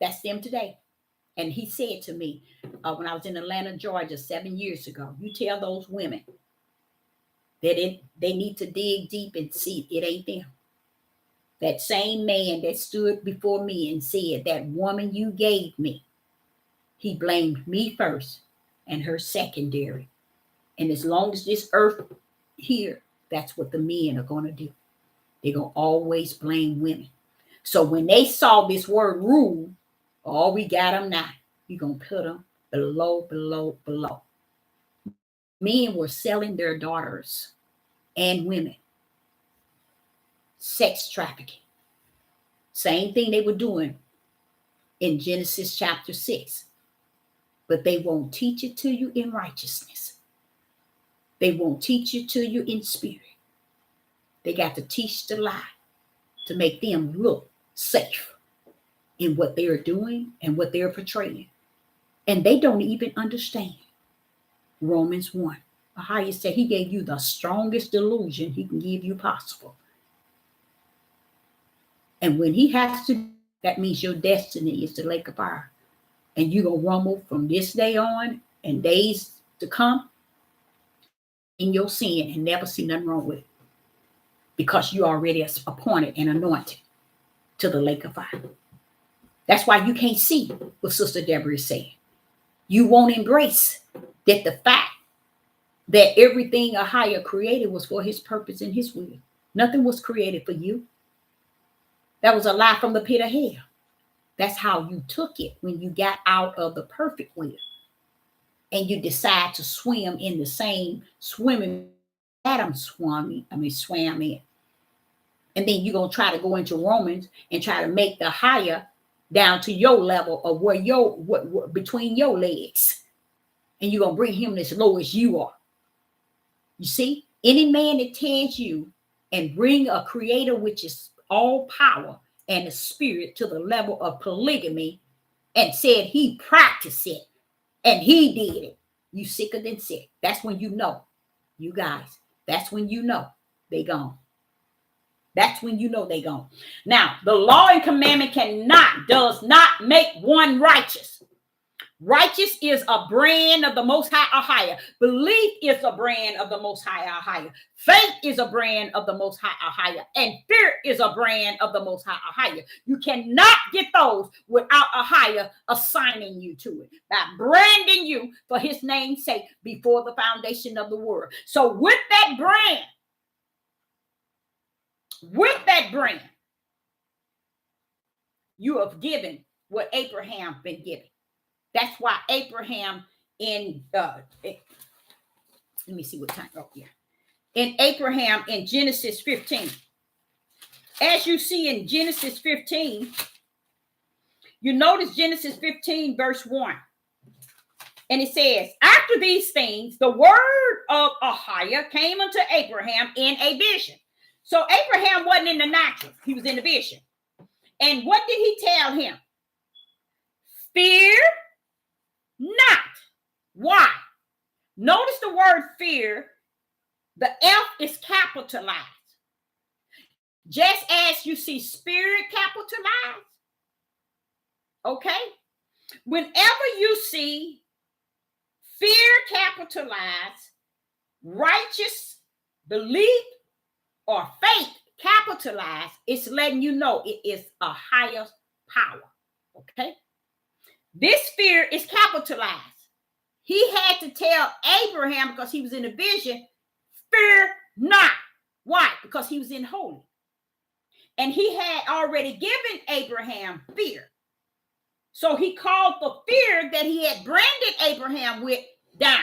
that's them today. And he said to me when I was in Atlanta, Georgia, 7 years ago, you tell those women that they need to dig deep and see it ain't them. That same man that stood before me and said, that woman you gave me, he blamed me first and her secondary. And as long as this earth here, that's what the men are going to do. They're going to always blame women. So when they saw this word rule, oh, we got them now. We're going to put them below. Men were selling their daughters and women. Sex trafficking. Same thing they were doing in Genesis chapter 6. but they won't teach it to you in righteousness. They won't teach it to you in spirit. They got to teach the lie to make them look safe in what they're doing and what they're portraying. And they don't even understand. Romans 1. Ahia said he gave you the strongest delusion he can give you possible. And when he has to, that means your destiny is the lake of fire. And you're going to rumble from this day on and days to come in your sin and never see nothing wrong with it. Because you already appointed and anointed to the lake of fire. That's why you can't see what Sister Deborah is saying. You won't embrace that the fact that everything Ahia created was for his purpose and his will. Nothing was created for you. That was a lie from the pit of hell. That's how you took it when you got out of the perfect will. And you decide to swim in the same swimming Adam swam in. And then you're going to try to go into Romans and try to make the higher down to your level of where what between your legs. And you're going to bring him as low as you are. You see, any man that tells you and bring a creator, which is all power and the spirit, to the level of polygamy and said he practiced it and he did it, you sicker than sick. That's when you know, you guys, that's when you know they gone. That's when you know they gone. Now, the law and commandment does not make one righteous. Righteous is a brand of the Most High Ahia. Belief is a brand of the Most High Ahia. Faith is a brand of the Most High Ahia. And fear is a brand of the Most High Ahia. You cannot get those without Ahia assigning you to it, by branding you for his name's sake before the foundation of the world. So with that brand, you have given what Abraham been given. That's why Abraham let me see what time. Oh, yeah. In Abraham in Genesis 15. As you see in Genesis 15, you notice Genesis 15, verse 1. And it says, after these things, the word of Ahia came unto Abraham in a vision. So Abraham wasn't in the natural. He was in the vision. And what did he tell him? Fear not. Why? Notice the word fear. The F is capitalized. Just as you see spirit capitalized. Okay? Whenever you see fear capitalized, righteous belief or faith capitalized, it's letting you know it is a higher power. Okay? This fear is capitalized. He had to tell Abraham, because he was in a vision, fear not. Why? Because he was in holy. And he had already given Abraham fear. So he called the fear that he had branded Abraham with down.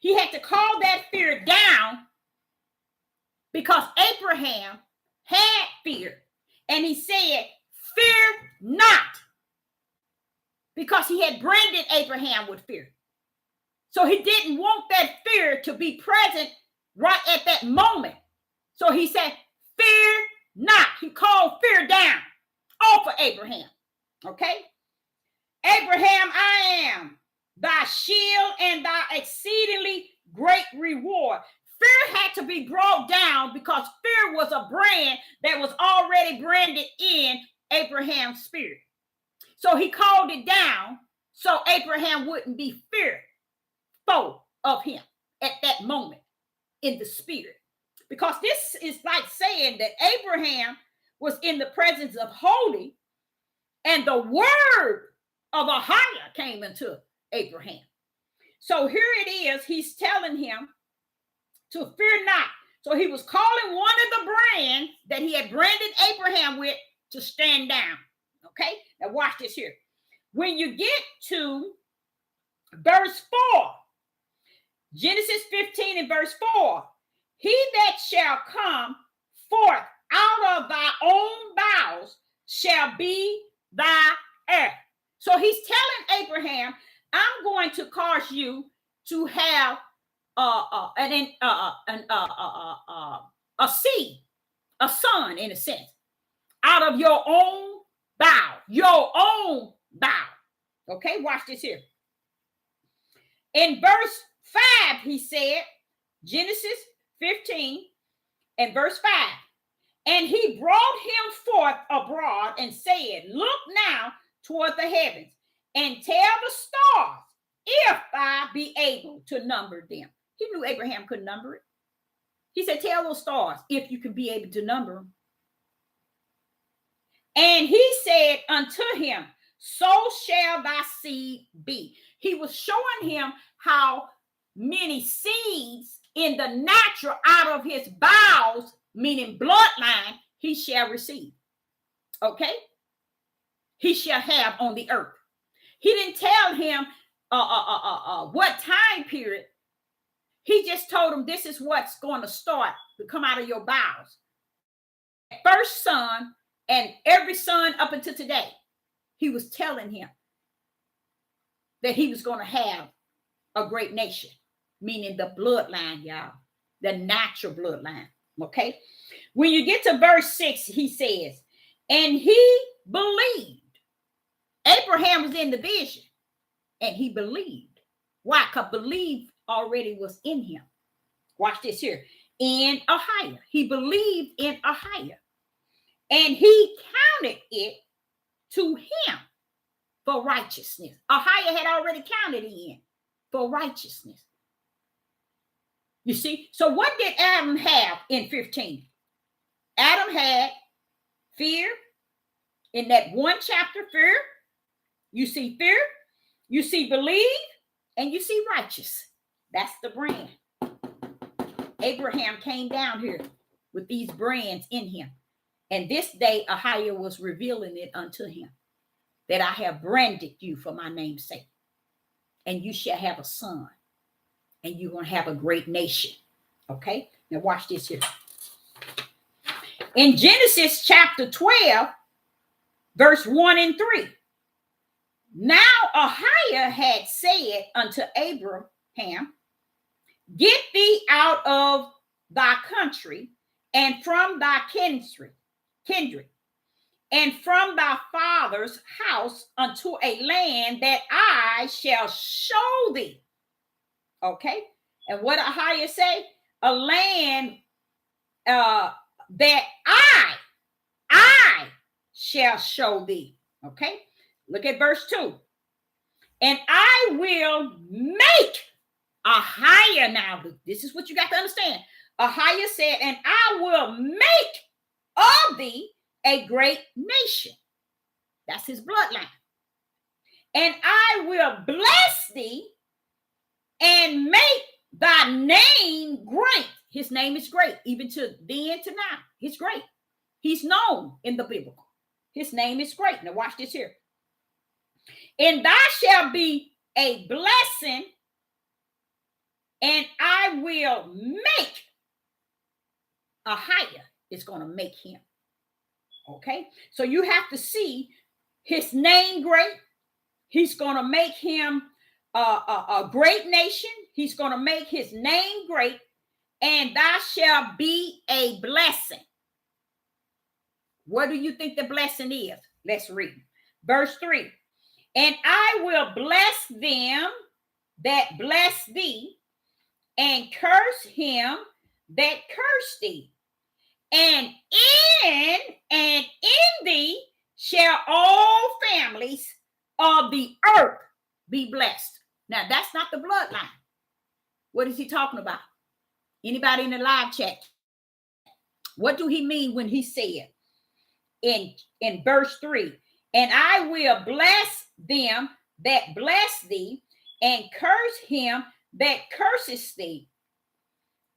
He had to call that fear down because Abraham had fear. And he said, fear not. Because he had branded Abraham with fear. So he didn't want that fear to be present right at that moment. So he said, fear not. He called fear down off of Abraham. Okay? Abraham, I am thy shield and thy exceedingly great reward. Fear had to be brought down because fear was a brand that was already branded in Abraham's spirit. So he called it down so Abraham wouldn't be fearful of him at that moment in the spirit. Because this is like saying that Abraham was in the presence of holy and the word of Ahia came into Abraham. So here it is. He's telling him to fear not. So he was calling one of the brands that he had branded Abraham with to stand down. Okay, now watch this here. When you get to verse 4, Genesis 15 and verse 4, he that shall come forth out of thy own bowels shall be thy heir. So he's telling Abraham, I'm going to cause you to have a seed, a son, in a sense, out of your own bow, your own bow. Okay, watch this here. In verse 5, he said, Genesis 15 and verse 5, and he brought him forth abroad and said, look now toward the heavens and tell the stars if I be able to number them. He knew Abraham couldn't number it. He said, tell those stars if you can be able to number them. And he said unto him, so shall thy seed be. He was showing him how many seeds in the natural out of his bowels, meaning bloodline, he shall receive. Okay? He shall have on the earth. He didn't tell him what time period. He just told him this is what's going to start to come out of your bowels. First son and every son up until today, he was telling him that he was going to have a great nation, meaning the bloodline, y'all, the natural bloodline. Okay? When you get to verse 6, he says, and he believed. Abraham was in the vision, and he believed. Why? Because believe already was in him. Watch this here. In Ahiah. He believed in Ahiah. And he counted it to him for righteousness. Ahiah had already counted it in for righteousness. You see? So what did Adam have in 15? Adam had fear. In that one chapter, fear. You see fear, you see believe, and you see righteous. That's the brand. Abraham came down here with these brands in him. And this day, Ahiah was revealing it unto him, that I have branded you for my name's sake. And you shall have a son. And you're going to have a great nation. Okay? Now watch this here. In Genesis chapter 12, verse 1 and 3. Now Ahiah had said unto Abraham, get thee out of thy country and from thy kindred, and from thy father's house unto a land that I shall show thee. Okay? And what Ahiah say? A land that I shall show thee. Okay? Look at verse 2. And I will make Ahiah now. This is what you got to understand. Ahiah said, and I will make of thee a great nation. That's his bloodline. And I will bless thee and make thy name great. His name is great, even to then to now. He's great. He's known in the biblical. His name is great. Now watch this here. And thou shalt be a blessing, and I will make Ahiah is going to make him. Okay? So you have to see his name great. He's going to make him a great nation. He's going to make his name great, and thou shalt be a blessing. What do you think the blessing is? Let's read. Verse 3. And I will bless them that bless thee, and curse him that curse thee. And in thee shall all families of the earth be blessed. Now, that's not the bloodline. What is he talking about? Anybody in the live chat? What do he mean when he said in verse 3, and I will bless them that bless thee, and curse him that curses thee.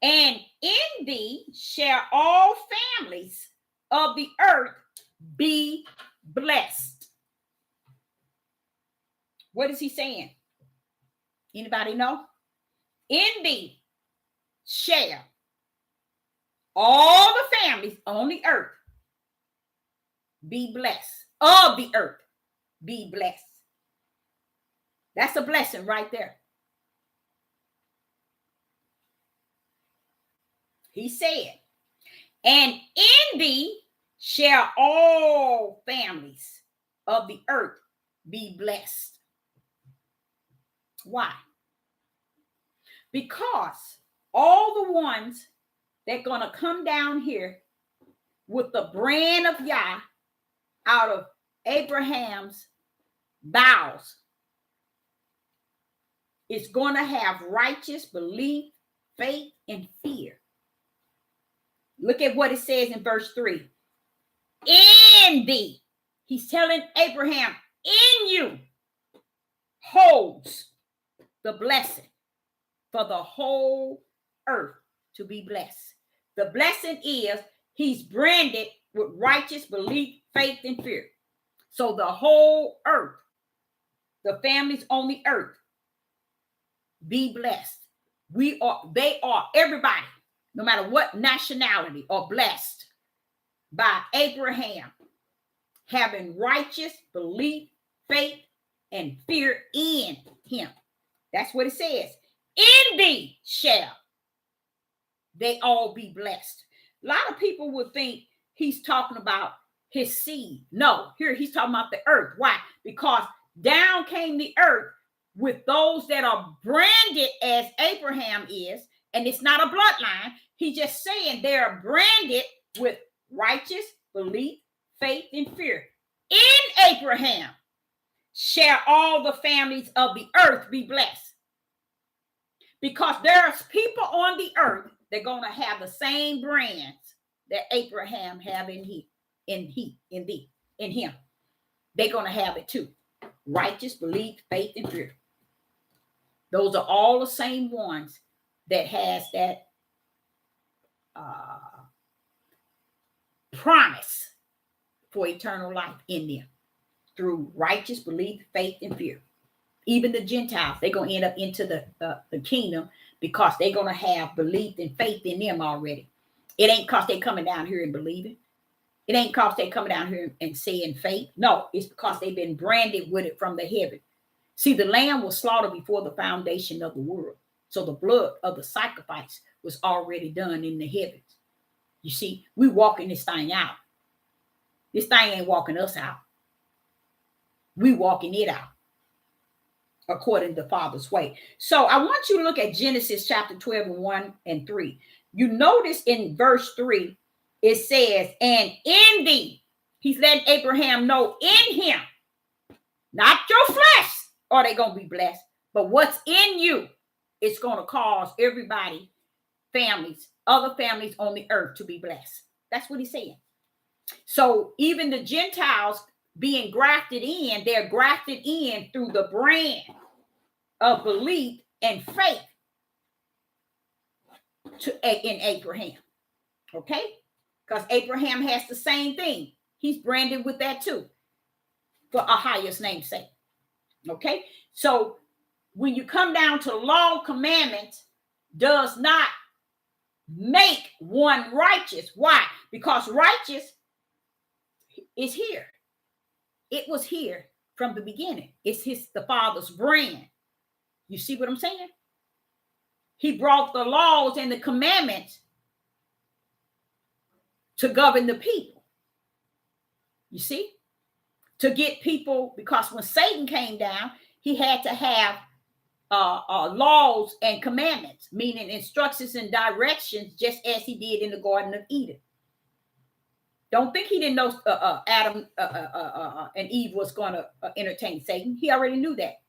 And in thee shall all families of the earth be blessed. What is he saying? Anybody know? In thee shall all the families on the earth be blessed. Of the earth be blessed. That's a blessing right there. He said, and in thee shall all families of the earth be blessed. Why? Because all the ones that going to come down here with the brand of Yah out of Abraham's bowels is going to have righteous belief, faith, and fear. Look at what it says in verse 3. In thee. He's telling Abraham, in you holds the blessing for the whole earth to be blessed. The blessing is he's branded with righteous belief, faith, and fear. So the whole earth, the families on the earth, be blessed. They are, everybody, no matter what nationality, are blessed by Abraham having righteous belief, faith, and fear in him. That's what it says. In thee shall they all be blessed. A lot of people would think he's talking about his seed. No, here he's talking about the earth. Why? Because down came the earth with those that are branded as Abraham is, and it's not a bloodline. He's just saying they're branded with righteous belief, faith, and fear. In Abraham shall all the families of the earth be blessed. Because there's people on the earth that are going to have the same brands that Abraham have in him. They're going to have it too. Righteous belief, faith, and fear. Those are all the same ones that has that promise for eternal life in them through righteous belief, faith, and fear. Even the Gentiles, they're going to end up into the kingdom because they're going to have belief and faith in them already. It ain't because they're coming down here and believing. It ain't because they're coming down here and saying faith. No, it's because they've been branded with it from the heaven. See, the lamb was slaughtered before the foundation of the world. So the blood of the sacrifice was already done in the heavens. You see, we walking this thing out. This thing ain't walking us out. We walking it out according to the Father's way. So I want you to look at Genesis chapter 12 and 1 and 3. You notice in verse 3, it says, and in thee, he's letting Abraham know in him, not your flesh, are they going to be blessed, but what's in you, it's going to cause everybody, families, other families on the earth to be blessed. That's what he's saying. So even the Gentiles being grafted in, they're grafted in through the brand of belief and faith in Abraham. Okay? Because Abraham has the same thing. He's branded with that too, for a highest namesake. Okay? So when you come down to law, commandments does not make one righteous. Why? Because righteous is here. It was here from the beginning. It's the Father's brand. You see what I'm saying? He brought the laws and the commandments to govern the people. You see? To get people, because when Satan came down, he had to have laws and commandments, meaning instructions and directions, just as he did in the Garden of Eden. Don't think he didn't know Adam and Eve was going to entertain Satan. He already knew that.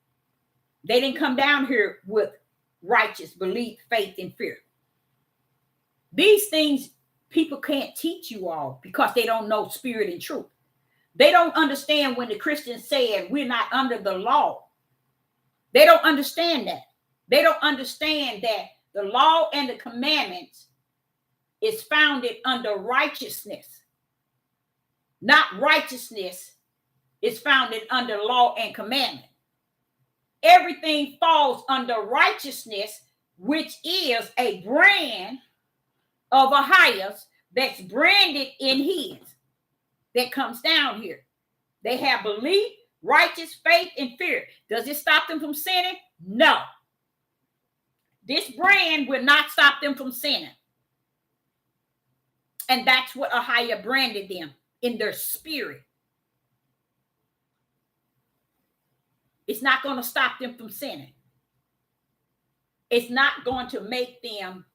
They didn't come down here with righteous belief, faith, and fear. These things people can't teach you all because they don't know spirit and truth. They don't understand when the Christians said we're not under the law. They don't understand that. They don't understand that the law and the commandments is founded under righteousness. Not righteousness is founded under law and commandment. Everything falls under righteousness, which is a brand of a highest that's branded in his, that comes down here. They have belief, Righteous faith and fear. Does it stop them from sinning? No. This brand will not stop them from sinning. And that's what Ahia branded them in their spirit. It's not going to stop them from sinning. It's not going to make them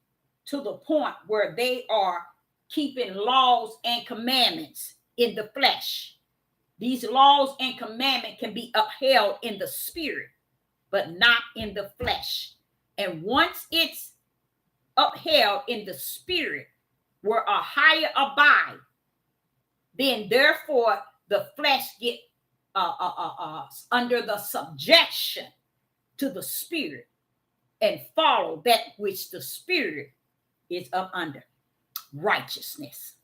to the point where they are keeping laws and commandments in the flesh. These laws and commandments can be upheld in the spirit, but not in the flesh. And once it's upheld in the spirit, where a higher abide, then therefore the flesh get under the subjection to the spirit and follow that which the spirit is up under. Righteousness.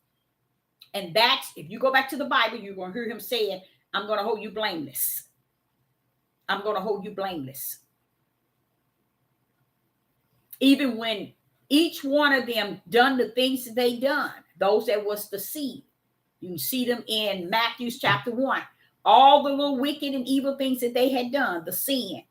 And that's, if you go back to the Bible, you're going to hear him saying, I'm going to hold you blameless. I'm going to hold you blameless. Even when each one of them done the things that they done, those that was the seed. You can see them in Matthew chapter 1. All the little wicked and evil things that they had done, the sin,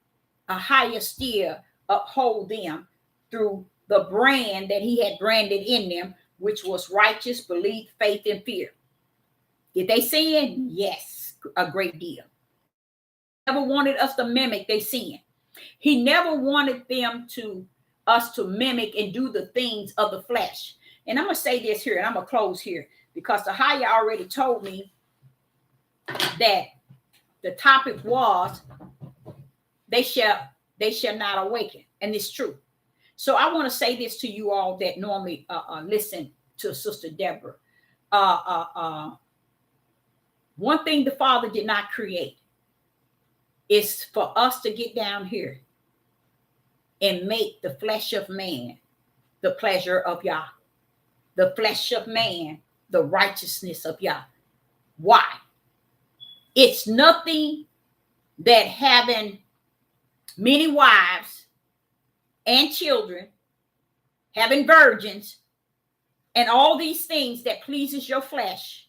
a higher still uphold them through the brand that he had branded in them, which was righteous, belief, faith, and fear. Did they sin? Yes, a great deal. He never wanted us to mimic their sin. He never wanted us to mimic and do the things of the flesh. And I'm going to say this here, and I'm going to close here, because the Haya already told me that the topic was, they shall not awaken. And it's true. So I want to say this to you all that normally listen to Sister Deborah. One thing the Father did not create is for us to get down here and make the flesh of man the pleasure of Yah. The flesh of man, the righteousness of Yah. Why? It's nothing that having many wives and children, having virgins, and all these things that pleases your flesh,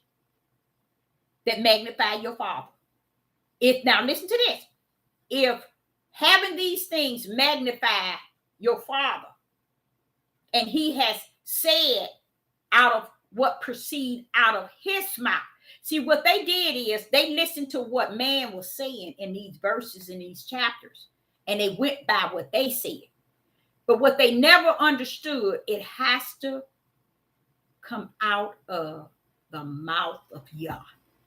that magnify your Father. Now listen to this. If having these things magnify your Father, and he has said out of what proceed out of his mouth. See, what they did is they listened to what man was saying in these verses, in these chapters, and they went by what they said. But what they never understood, it has to come out of the mouth of Yah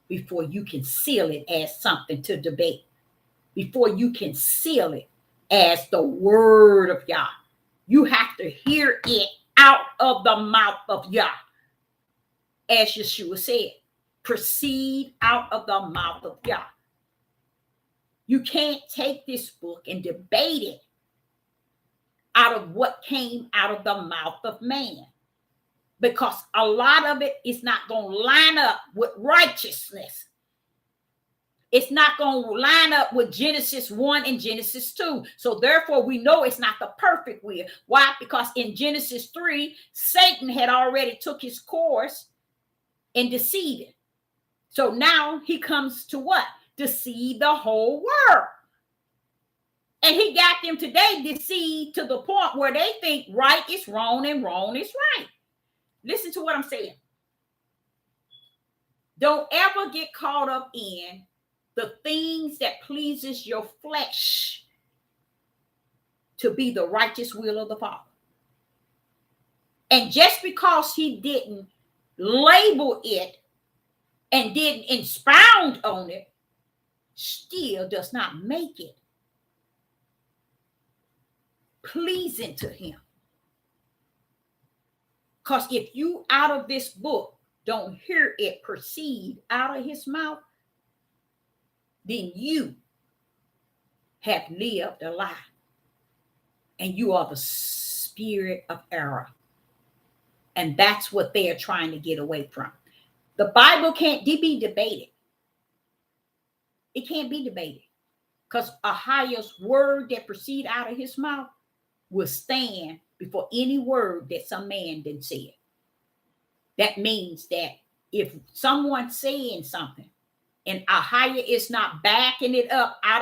before you can seal it as something to debate, before you can seal it as the word of Yah. You have to hear it out of the mouth of Yah. As Yeshua said, proceed out of the mouth of Yah. You can't take this book and debate it out of what came out of the mouth of man, because a lot of it is not going to line up with righteousness. It's not going to line up with Genesis 1 and Genesis 2. So therefore, we know it's not the perfect will. Why? Because in Genesis 3, Satan had already took his course and deceived it. So now he comes to what? Deceive the whole world. And he got them today deceived to the point where they think right is wrong and wrong is right. Listen to what I'm saying. Don't ever get caught up in the things that pleases your flesh to be the righteous will of the Father. And just because he didn't label it and didn't expound on it, still does not make it pleasing to him. Because if you out of this book don't hear it proceed out of his mouth, then you have lived a lie. And you are the spirit of error. And that's what they are trying to get away from. The Bible can't be debated. It can't be debated. Because Ahiah's word that proceed out of his mouth will stand before any word that some man didn't say. That means that if someone's saying something and Ahaya is not backing it up out of